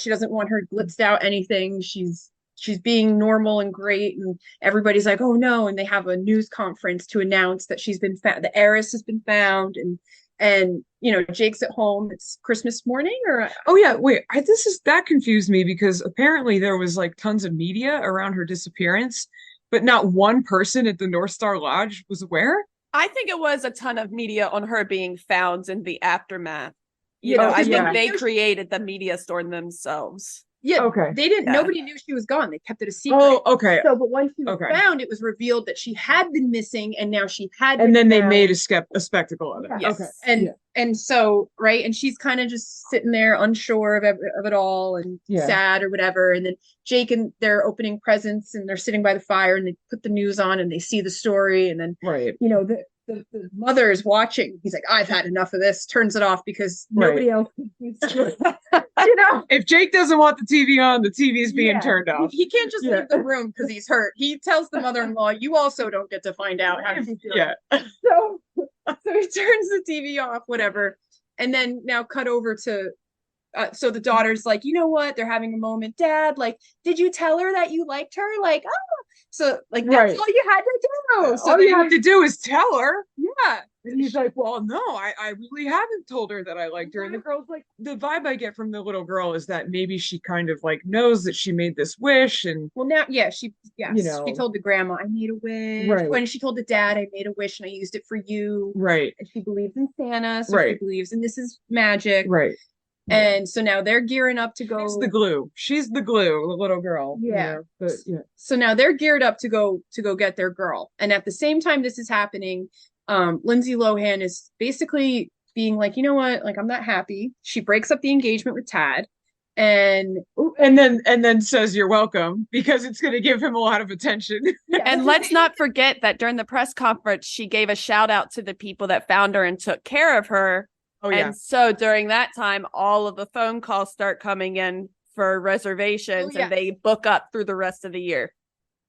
doesn't want her blitzed out anything. She's being normal and great, and everybody's like, "Oh no." And they have a news conference to announce that she's been found, the heiress has been found. And Jake's at home. It's Christmas morning, or Oh yeah, wait, that confused me because apparently there was like tons of media around her disappearance, but not one person at the North Star Lodge was aware. I think it was a ton of media on her being found in the aftermath. Yeah, I think yeah. they created the media storm themselves. yeah, Okay. they didn't. Yeah. Nobody knew she was gone. They kept it a secret. Oh, okay. So, but when she was Okay. found, it was revealed that she had been missing, and now she had. And been then they found. made a spectacle of it. Yes. Okay. And Yeah. and so right, and she's kind of just sitting there unsure of it all, and Yeah. sad or whatever. And then Jake and they're opening presents, and they're sitting by the fire, and they put the news on, and they see the story, and then Right. the mother is watching. He's like, "I've had enough of this." Turns it off because Right. nobody else needs to. If Jake doesn't want the TV on, the TV's being Yeah. turned off. He can't just Yeah. leave the room because he's hurt. He tells the mother-in-law, "You also don't get to find out how she's doing." Yeah. So he turns the TV off, whatever. And then now cut over to so the daughter's like, "You know what? They're having a moment. Dad, like, did you tell her that you liked her?" Like, oh, so like that's Right. all you had to do. So All they you have to do is tell her. yeah. And he's like, "Well, no, I really haven't told her that I liked her." And the girl's like, the vibe I get from the little girl is that maybe she kind of like knows that she made this wish, and Well, now, yeah, she know. told the grandma, "I made a wish." Right. When she told the dad, "I made a wish and I used it for you." right, And she believes in Santa, so Right. she believes in this is magic. right. And so now they're gearing up to go. She's the glue. She's the glue, the little girl. Yeah. But yeah. So now they're geared up to go get their girl. And at the same time this is happening, Lindsay Lohan is basically being like, "You know what? Like, I'm not happy." She breaks up the engagement with Tad, and And then says you're welcome because it's going to give him a lot of attention. And let's not forget that during the press conference, she gave a shout out to the people that found her and took care of her. Oh yeah. And so during that time, all of the phone calls start coming in for reservations, Oh, yeah. and they book up through the rest of the year.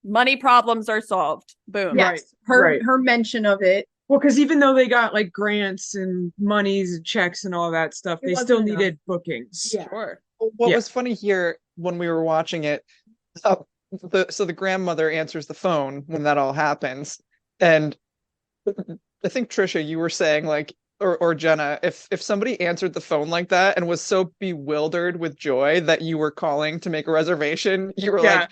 Money problems are solved. Boom. yes, Right. her mention of it. Well, because even though they got like grants and monies and checks and all that stuff, It they wasn't still enough. needed bookings. Yeah. Sure. What Yeah. was funny here when we were watching it, so the grandmother answers the phone when that all happens, and I think Trisha, you were saying like, or Jenna, if somebody answered the phone like that and was so bewildered with joy that you were calling to make a reservation, you were like,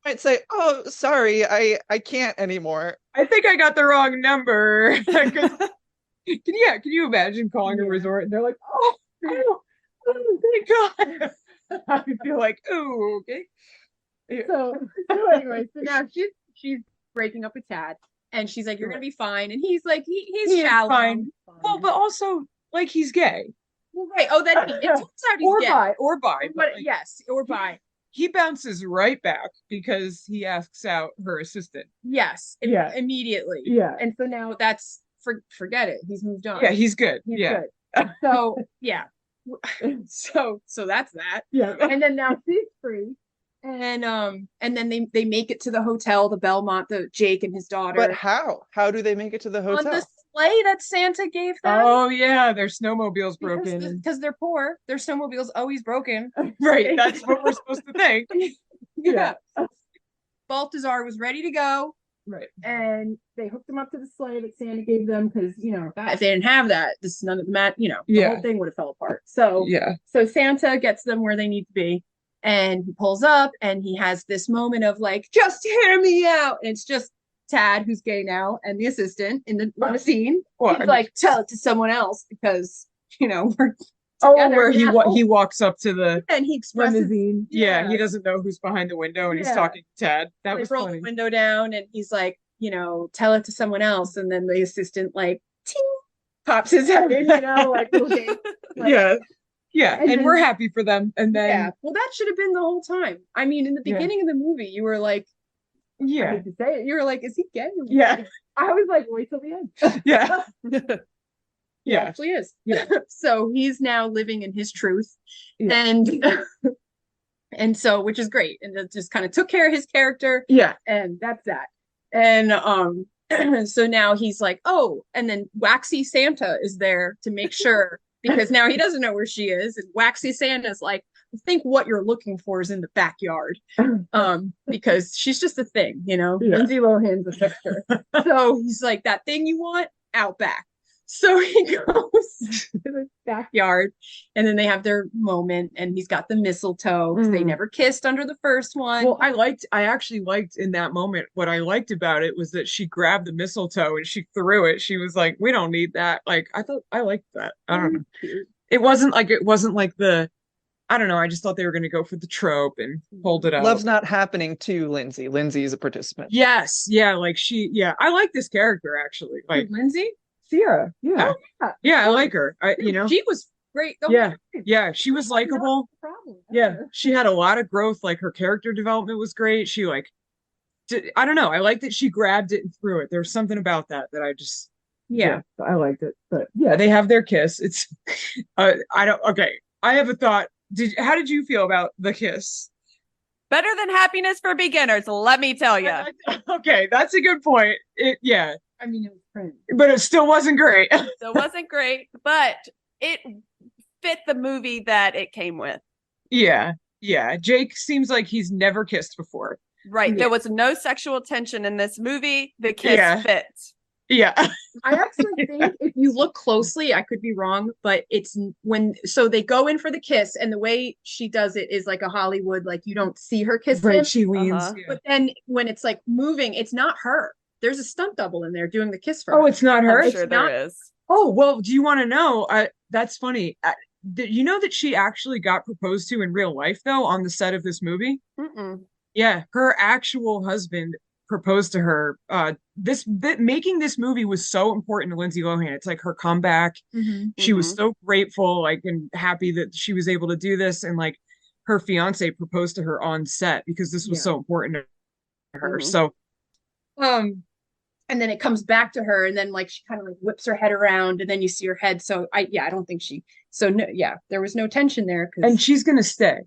might say, "Oh, sorry, I can't anymore." I think I got the wrong number. Can you imagine calling a resort and they're like, oh, thank God. I feel like, oh, okay. So anyway, so now she's breaking up with Tad, and she's like, "You're gonna be fine," and he's like, he's He is shallow. fine. Well, but also like he's gay. Well, right. Oh, it turns out he's gay. Or bi. But yes, or bi. He bounces right back because he asks out her assistant. Yes. Yeah. Immediately. Yeah. And so now that's forget it. He's moved on. Yeah, he's good. He's good. So yeah. So that's that. Yeah. And then now she's free. And then they make it to the hotel, the Belmont, the Jake and his daughter. But how? How do they make it to the hotel? On the sleigh that Santa gave them. Oh yeah, their snowmobile's broken. Because they're poor. Their snowmobile's always broken. Right. That's what we're supposed to think. Yeah. Balthazar was ready to go. Right. And they hooked him up to the sleigh that Santa gave them because, if they didn't have that, this is none of the the whole thing would have fell apart. So so Santa gets them where they need to be, and he pulls up and he has this moment of like, just hear me out. And it's just Tad, who's gay now, and the assistant on the scene. He's like, tell it to someone else because we're where he walks up to the and he expresses limousine. Yeah, he doesn't know who's behind the window, and he's talking to Tad. That was roll funny. The window down, and he's like, tell it to someone else, and then the assistant like ting, pops his head in, like okay, yeah, and we're happy for them. And then well, that should have been the whole time. I mean, in the beginning of the movie, you were like, I hate to say it, you were like, is he gay? Yeah, I was like, wait till the end. Yeah. Yeah, actually is. Yeah. So he's now living in his truth, and so which is great, and it just kind of took care of his character. Yeah, and that's that. And so now he's like, oh, and then Waxy Santa is there to make sure because now he doesn't know where she is, and Waxy Santa's like, I think what you're looking for is in the backyard, because she's just a thing, Lindsay Lohan's a sister. So he's like, that thing you want out back. So he goes to the backyard, and then they have their moment, and he's got the mistletoe because they never kissed under the first one. Well, I actually liked in that moment, what I liked about it was that she grabbed the mistletoe and she threw it. She was like, we don't need that. Like, I liked that. I don't know. It wasn't like the, I don't know. I just thought they were going to go for the trope and hold it up. Love's not happening to Lindsay. Lindsay is a participant. Yes. Yeah. Like I like this character actually. Like Lindsay? Sierra. Yeah. Oh, yeah. I like her. She was great. Yeah. She was likable. Yeah. She had a lot of growth. Like her character development was great. She I don't know. I like that she grabbed it and threw it. There was something about that I just, I liked it. But yeah, they have their kiss. It's, I have a thought. How did you feel about the kiss? Better than Happiness for Beginners, let me tell you. Okay, that's a good point. I mean, it was cringe. But it still wasn't great. Still wasn't great, but it fit the movie that it came with. Yeah. Jake seems like he's never kissed before. Right. There was no sexual tension in this movie. The kiss fits. Yeah. I actually think if you look closely, I could be wrong, but so they go in for the kiss, and the way she does it is like a Hollywood, like you don't see her kiss him. She leans. But then when it's like moving, it's not her. There's a stunt double in there doing the kiss for her. Oh, it's not her? I'm sure there is. Oh, well, do you want to know? That's funny. You know that she actually got proposed to in real life, though, on the set of this movie? Mm-mm. Yeah, her actual husband proposed to her. Making this movie was so important to Lindsay Lohan. It's like her comeback. She was so grateful, and happy that she was able to do this. And her fiance proposed to her on set because this was so important to her. So, and then it comes back to her, and then she kind of whips her head around, and then you see her head. So I don't think there was no tension there. And she's gonna stay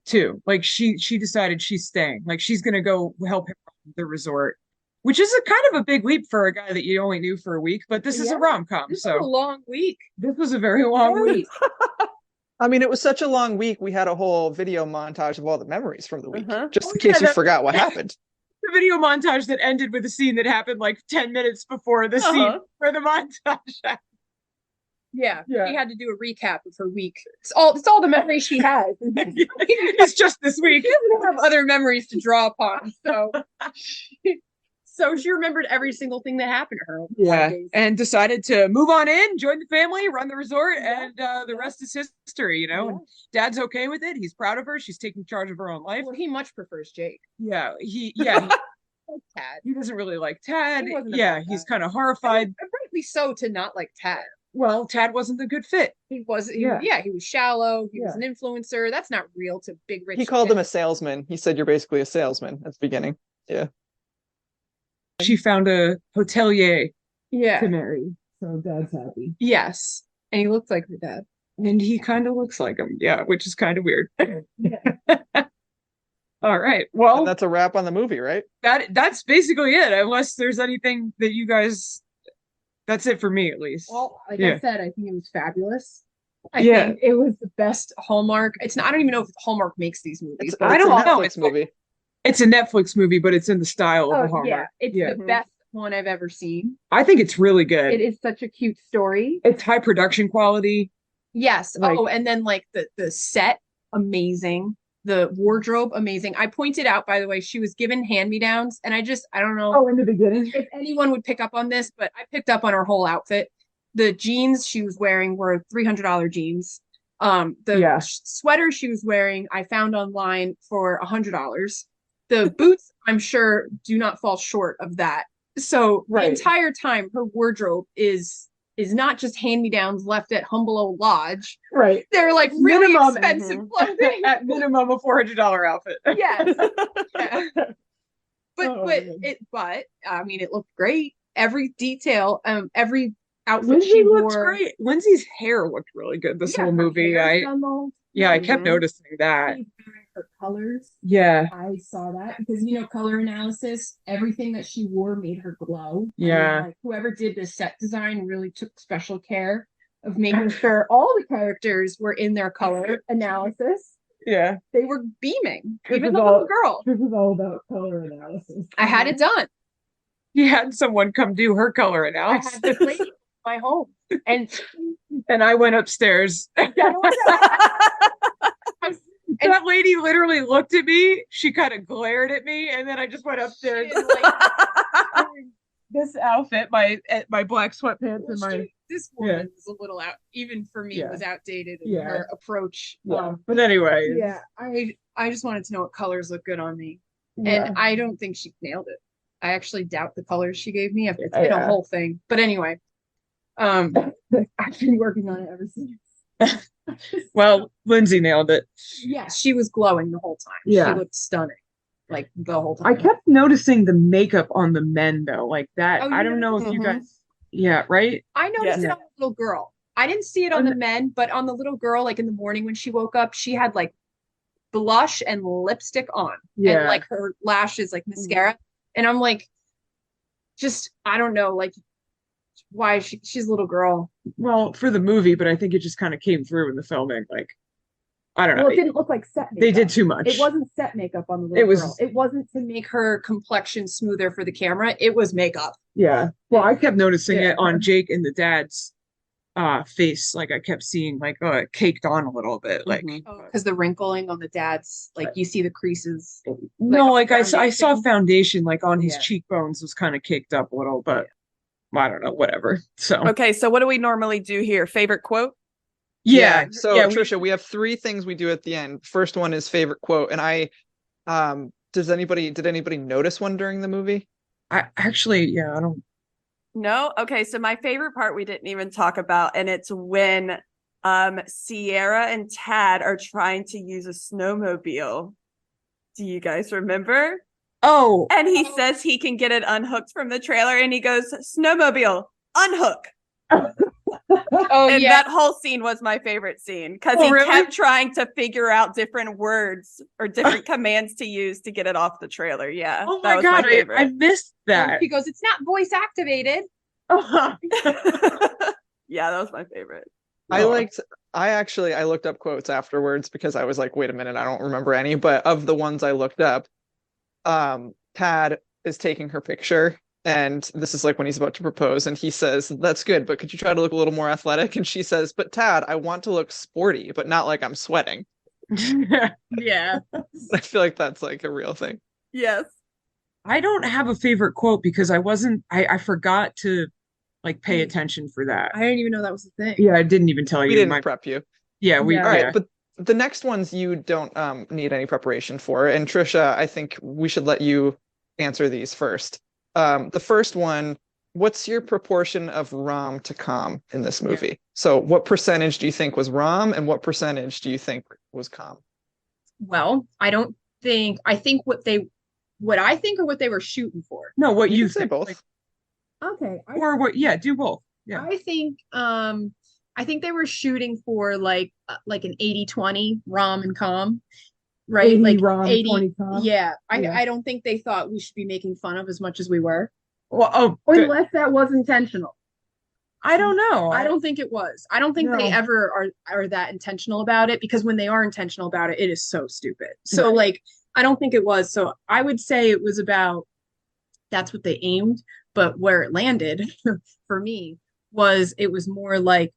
too. She decided she's staying. She's gonna go help him run the resort, which is a kind of a big leap for a guy that you only knew for a week. But this is a rom-com, this was a long week. This was a very long week. I mean, it was such a long week. We had a whole video montage of all the memories from the week, just in case you forgot what happened. The video montage that ended with a scene that happened 10 minutes before the scene where the montage happened. Yeah, Yeah. she had to do a recap of her week. It's all the memories she has. It's just this week. She doesn't have other memories to draw upon, so she remembered every single thing that happened to her. over 5 Yeah, days. and decided to move on in, join the family, run the resort, and the rest is history, you know. Yeah. And Dad's okay with it. He's proud of her. She's taking charge of her own life. Well, he much prefers Jake. Yeah, he Tad. he doesn't really like Tad. He wasn't Yeah, about he's that. kind of horrified. And rightly so to not like Tad. Well, Tad wasn't the good fit. He was, Yeah. he was shallow. He was Yeah. an influencer. That's not real to big rich. He called him kids. a salesman. He said, "You're basically a salesman" at the beginning. She found a hotelier Yeah. to marry, so Dad's happy. Yes. And he looked like her dad. And he kind of looks like him, yeah, which is kind of weird. All right, And well, that's a wrap on the movie, right? that's basically it. Unless there's anything that you guys, that's it for me at least. Well, like Yeah. I said, I think it was fabulous. I Yeah. think it was the best Hallmark. I don't even know if Hallmark makes these movies. It's, but I it's a don't know. Netflix movie. It's a Netflix movie, but it's in the style of a oh, Hallmark. yeah, it's Yeah. the best one I've ever seen. I think it's really good. It is such a cute story. It's high production quality. Yes. Like- Oh, and then like the set, amazing. The wardrobe, amazing. I pointed out, by the way, she was given hand-me-downs, and I don't know in the beginning. if anyone would pick up on this, but I picked up on her whole outfit. The jeans she was wearing were $300 jeans. The Yeah. sweater she was wearing, I found online for $100. The boots, I'm sure, do not fall short of that. So Right. the entire time, her wardrobe is not just hand-me-downs left at Humble Old Lodge. Right. They're like really Minimum. expensive clothing. At minimum a $400 outfit. Yes. Yeah. But Oh, man. I mean, it looked great. Every detail, every outfit Lindsay she looked wore. great. Lindsay's hair looked really good this Yeah, whole her movie. hair's done the whole I time. kept Mhm. noticing that. She's wearing her colors. Yeah. I saw that because color analysis, everything that she wore made her glow. I mean, Yeah. like, whoever did the set design really took special care of making sure all the characters were in their color analysis. Yeah. They were beaming, This even is the all- little girl. This is all about color analysis. I had it done. He had someone come do her color I analysis. had this lady in my home, and And I went upstairs. That lady literally looked at me. She kind of glared at me, and then I just went upstairs. She was like, This outfit, my black sweatpants, and my this woman was a little out, even for me, Yeah. was outdated in Yeah. her approach. But anyway, Yeah, I just wanted to know what colors look good on me, yeah. and I don't think she nailed it. I actually doubt the colors she gave me. It's been Yeah. a whole thing. But anyway, I've been working on it ever since. Well, Lindsay nailed it. yes, she was glowing the whole time. Yeah. She looked stunning, like the whole I time. kept noticing the makeup on the men though, like that. Oh, I you don't know if you Mhm. guys. Yeah, right. I noticed Yeah. it on the little girl. I didn't see it on On the men, but on the little girl, like in the morning when she woke up, she had like blush and lipstick on, Yeah. and like her lashes, like mascara. And I'm like, just I don't know, like why she's a little girl. Well, for the movie, but I think it just kind of came through in the filming. Like, I don't know. Well, it didn't look like set makeup. They did too much. It wasn't set makeup on the little It was- girl. It wasn't to make her complexion smoother for the camera. It was makeup. Yeah. Well, I kept noticing Yeah. it on Jake and the dad's face. Like I kept seeing like it caked on a little bit. Like Mhm. Because the wrinkling on the dad's, like you see the creases. no, like I saw foundation. foundation like on his Yeah. cheekbones was kind of caked up a little, but I don't know, whatever. So Okay, so what do we normally do here? Favorite quote? yeah. So yeah, Trisha, we have three things we do at the end. First one is favorite quote, and did anybody notice one during the movie? I actually, I don't. No? Okay, so my favorite part we didn't even talk about, and it's when Sierra and Tad are trying to use a snowmobile. Do you guys remember? Oh, And he says he can get it unhooked from the trailer, and he goes, "Snowmobile, unhook." Oh And yeah. that whole scene was my favorite scene because Oh, he really? kept trying to figure out different words or different commands to use to get it off the trailer. Yeah, oh that my was god, my favorite. I missed that. He goes, it's not voice activated. Yeah, that was my favorite. I Oh. looked up quotes afterwards because I was like, wait a minute, I don't remember any. But of the ones I looked up, Tad is taking her picture And this is like when he's about to propose, and he says, "That's good, but could you try to look a little more athletic?" And she says, "But Tad, I want to look sporty, but not like I'm sweating." Yeah. I feel like that's like a real thing. Yes. I don't have a favorite quote because I forgot to like pay attention for that. I didn't even know that was a thing. Yeah, I didn't even tell We you. didn't prep you. Yeah, Yeah. All right, yeah. but the next ones you don't need any preparation for. And Trisha, I think we should let you answer these first. The first one, what's your proportion of rom to com in this movie? So what percentage do you think was rom and what percentage do you think was com? Well, I think what I think or what they were shooting for. No, what You you can say think, both. like, Okay. or what? Yeah, do both. Yeah. I think they were shooting for like an 80-20 rom and com, right? 80 Like rom, 80, 20 com. yeah. Yeah. I don't think they thought we should be making fun of as much as we were. Well, oh, Unless that was intentional. I don't know. I don't think it was. I don't think they No. ever are that intentional about it, because when they are intentional about it, it is so stupid. So Right. like I don't think it was. So I would say it was about, that's what they aimed, but where it landed for me was it was more like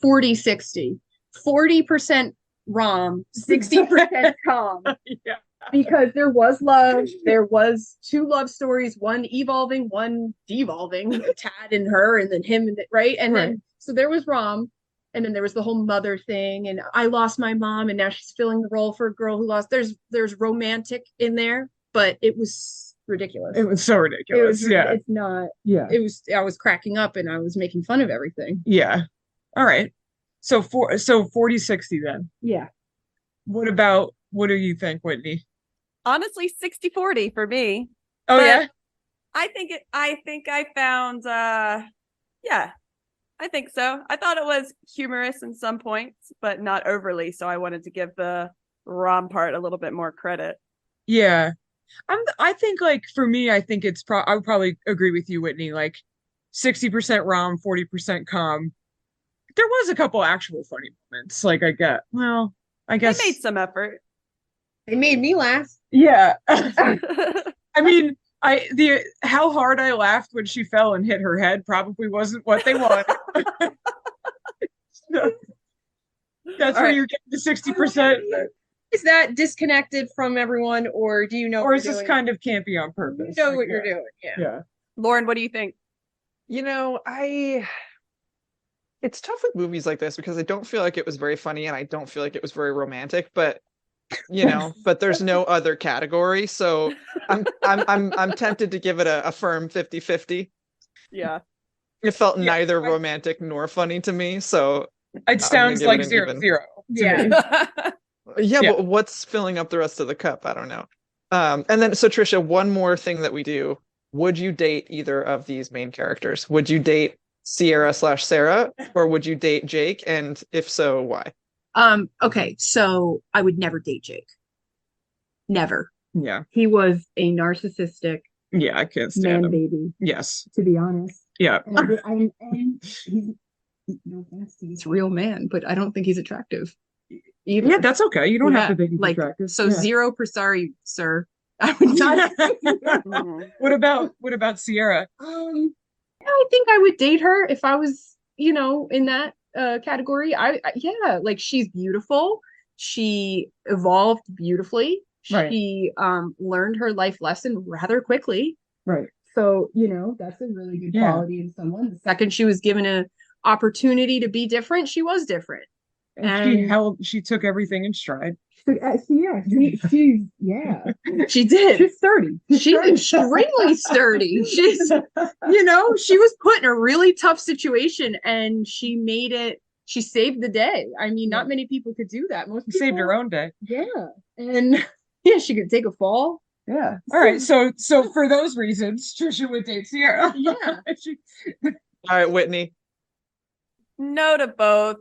40-60. 40% rom, 60% com. Yeah. Because there was love, there was two love stories, one evolving, one devolving, Tad and her, and then him, and right, and Right. then so there was rom, and then there was the whole mother thing, and I lost my mom, and now she's filling the role for a girl who lost. There's romantic in there, but it was ridiculous. It was so ridiculous. Yeah. It's not. Yeah. It was. I was cracking up, and I was making fun of everything. Yeah. All right. So 40-60 then. Yeah. What do you think, Whitney? Honestly, 60-40 for me. Oh But yeah? I think I found yeah, I think so. I thought it was humorous in some points, but not overly, so I wanted to give the rom part a little bit more credit. Yeah. I think like for me, I think I would probably agree with you, Whitney, like 60% rom, 40% com. There was a couple actual funny moments. Like I They guess made some effort. It made me laugh. yeah. I mean, how hard I laughed when she fell and hit her head probably wasn't what they wanted. So, that's where right. you're getting the 60%. Is that disconnected from everyone, or do you know? Or what is you're this doing? kind of campy on You purpose? know Like, what you're yeah. doing? Yeah. Yeah. Lauren, what do you think? You know, it's tough with movies like this because I don't feel like it was very funny and I don't feel like it was very romantic, but but there's no other category, so I'm tempted to give it a firm 50-50. Yeah. It felt Yeah, neither romantic nor funny to me, so It sounds give like it an 0-0 even. to Yeah. me. Yeah, Yeah. but what's filling up the rest of the cup? I don't know. And then so Trisha, one more thing that we do. Would you date either of these main characters? Would you date Sierra/Sarah, or would you date Jake? And if so, why? Okay, so I would never date Jake. Never. Yeah. He was a narcissistic Yeah, I can't stand man him. baby, Yes. to be honest. Yeah. And he's no offense to He's a real man, but I don't think he's attractive. Either. Yeah, that's okay. You don't have Yeah, to think he's like attractive. so Yeah. 0%, sorry, sir. I would not. Mhm. What about Sierra? I think I would date her if I was, in that category. Yeah, like she's beautiful. She evolved beautifully. Right. She learned her life lesson rather quickly. Right. So, that's a really good Yeah. quality in someone. The second she was given an opportunity to be different, she was different. And she took everything in stride. yeah, She did. she's sturdy. She's extremely sturdy. She's, she was put in a really tough situation and she made it, she saved the day. I mean, not many people could do that. Most people Saved her own day. Yeah. And yeah, she could take a fall. Yeah. All right. So for those reasons, Trisha would date Sierra. Yeah. All right, Whitney. No to both.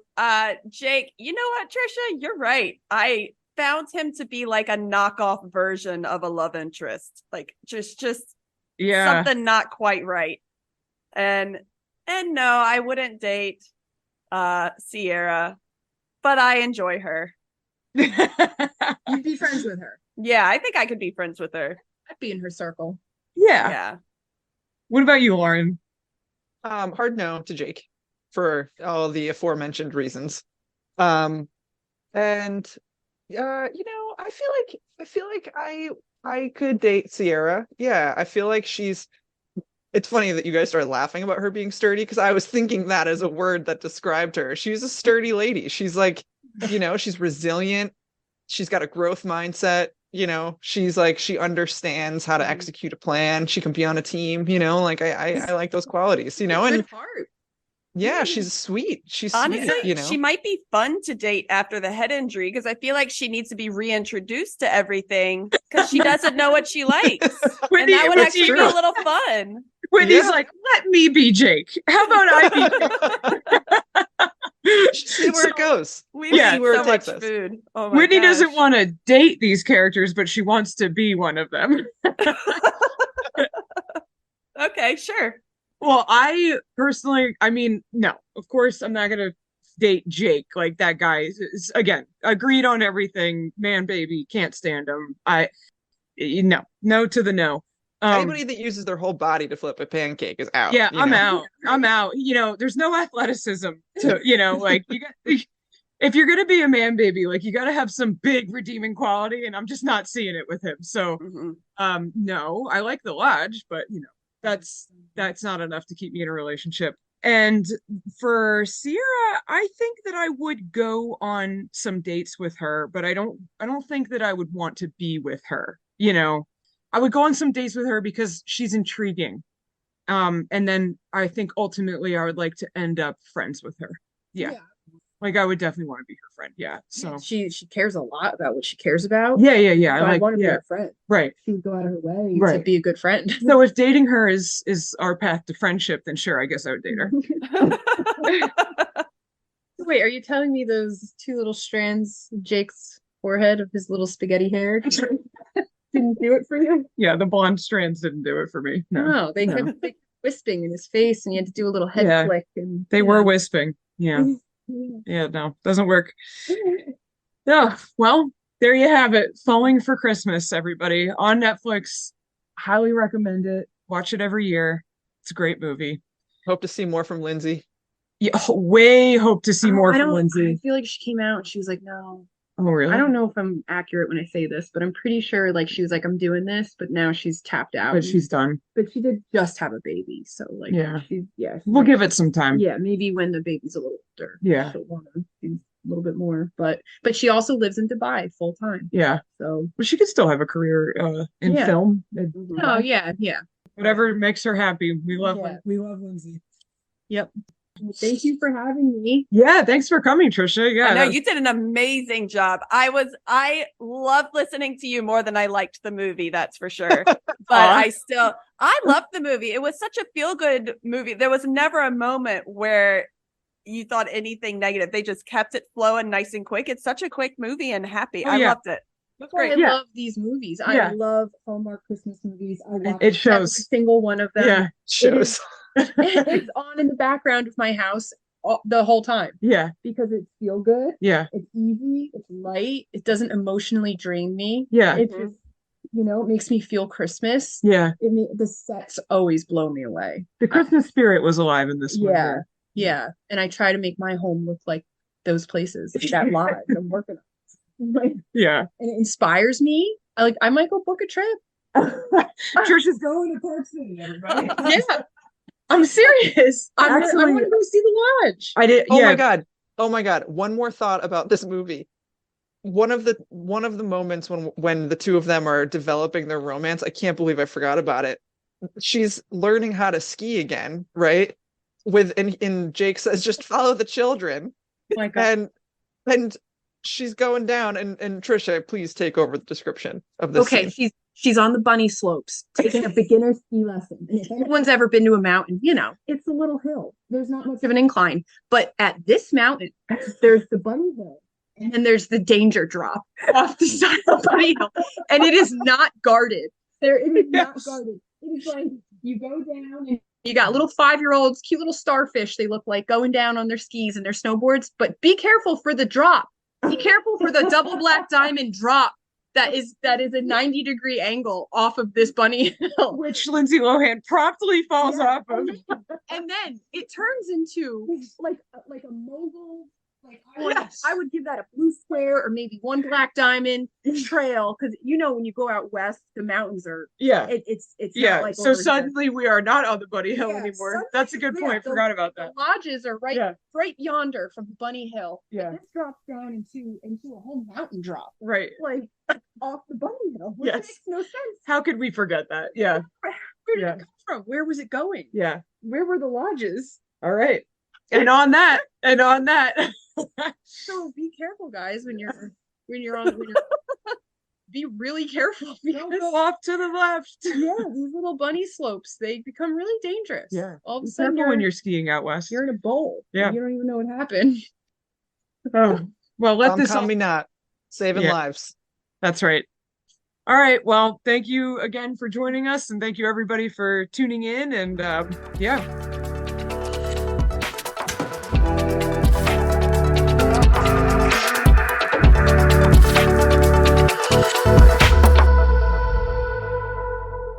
Jake, you know what, Trisha? You're right. I found him to be like a knockoff version of a love interest. Like just Yeah. something not quite right. And no, I wouldn't date Sierra, but I enjoy her. You'd be friends with her. Yeah, I think I could be friends with her. I'd be in her circle. Yeah. Yeah. What about you, Lauren? Hard no to Jake for all the aforementioned reasons. Um, and I feel like I could date Sierra. Yeah, I feel like she's. It's funny that you guys started laughing about her being sturdy because I was thinking that as a word that described her. She's a sturdy lady. She's like, she's resilient. She's got a growth mindset. She's like, she understands how to execute a plan. She can be on a team. Like I like those qualities. And Good heart. yeah, she's sweet. She's Honestly, sweet. she might be fun to date after the head injury because I feel like she needs to be reintroduced to everything because she doesn't know what she likes. And that would actually be a little fun. Whitney's like, let me be Jake. How about I be Jake? See where it goes. We Yeah. eat Where so it much takes us. food. Oh my Whitney gosh. doesn't want to date these characters, but she wants to be one of them. Okay, sure. Well, I personally, I mean, no, of course, I'm not gonna date Jake. Like that guy is again agreed on everything. Man, baby, can't stand him. No to the no. Anybody that uses their whole body to flip a pancake is out. Yeah, I'm out. I'm out. There's no athleticism to, like you got. If you're gonna be a man baby, like you got to have some big redeeming quality, and I'm just not seeing it with him. So, no, I like the Lodge, but that's not enough to keep me in a relationship. And for Sierra, I think that I would go on some dates with her, but I don't think that I would want to be with her. I would go on some dates with her because she's intriguing. And then I think ultimately I would like to end up friends with her. Yeah. Like I would definitely want to be her friend. Yeah. So She cares a lot about what she cares about. yeah. So I want to be her friend. Right. She would go out of her way Right. to be a good friend. So if dating her is our path to friendship, then sure, I guess I would date her. Wait, are you telling me those two little strands of Jake's forehead of his little spaghetti hair didn't do it for you? Yeah, the blonde strands didn't do it for me. No, They kept wisping in his face, and you had to do a little head flick. And they were wisping. Yeah. Yeah, no, doesn't work. Yeah, well, there you have it. Falling for Christmas, everybody, on Netflix. Highly recommend it. Watch it every year. It's a great movie. Hope to see more from Lindsay. Yeah, way hope to see more from Lindsay. I feel like she came out and she was like, no. Oh, really? I don't know if I'm accurate when I say this, but I'm pretty sure like she was like, I'm doing this, but now she's tapped out. But she's done. But she did just have a baby. So like we'll give it some time. Yeah, maybe when the baby's a little older. Yeah. She'll want to do a little bit more. But she also lives in Dubai full time. Yeah. So but she could still have a career in film. Oh yeah. Whatever makes her happy. We love Lindsay. Yep. Thank you for having me. Yeah, thanks for coming, Trisha. Yeah, I know you did an amazing job. I loved listening to you more than I liked the movie, that's for sure. But I loved the movie. It was such a feel-good movie. There was never a moment where you thought anything negative. They just kept it flowing nice and quick. It's such a quick movie and happy. I loved it. That's great. I love these movies. I love Hallmark Christmas movies. I watch it shows every single one of them. Yeah, shows. It's on in the background of my house the whole time. Yeah, because it's feel good. Yeah, it's easy. It's light. It doesn't emotionally drain me. Yeah, it just it makes me feel Christmas. Yeah, the sets always blow me away. The Christmas spirit was alive in this movie. Yeah, and I try to make my home look like those places that live. I'm working on. Yeah, and it inspires me. I might go book a trip. Trisha's going to Park City, everybody. Yeah. I'm serious. I want to go see the Lodge. I did. Oh my god. One more thought about this movie. One of the moments when the two of them are developing their romance, I can't believe I forgot about it. She's learning how to ski again, right? And Jake says, just follow the children. Oh my god. And she's going down, and Trisha, please take over the description of this. Okay, scene. She's on the bunny slopes taking a beginner ski lesson. And if anyone's ever been to a mountain, it's a little hill. There's not much of an incline. But at this mountain, there's the bunny hill. And then there's the danger drop off the side of the bunny hill. And it is not guarded. It is not guarded. It is like you go down and you got little 5-year-olds, cute little starfish, they look like, going down on their skis and their snowboards. But be careful for the drop. Be careful for the double black diamond drop. that is a 90-degree angle off of this bunny hill. Which Lindsay Lohan promptly falls Yeah. off of. And then it turns into like a mogul. Like Yes. I would give that a blue square or maybe one black diamond trail, because when you go out west, the mountains are Yeah. it's Yeah. not like So over here. suddenly we are not on the Bunny Hill Yeah, anymore. suddenly- That's a good yeah, point. the- Forgot about The that. lodges are right Yeah. right yonder from Bunny Hill. Yeah. And this drops down into a whole mountain drop, Right. like off the Bunny Hill, which Yes. makes no sense. How could we forget that? Yeah. Where did Yeah. it come from? Where was it going? Yeah. Where were the lodges? All right. And on that, So be careful, guys, when you're on be really careful, don't because go off to the left. yeah, these little bunny slopes, they become really dangerous. Yeah. All of a Be sudden careful when you're skiing out west. you're in a bowl. Yeah. And you don't even know what happened. Oh, well, let this all... Me not saving Yeah. lives. That's right. All right. Well, thank you again for joining us, and thank you everybody for tuning in. And yeah,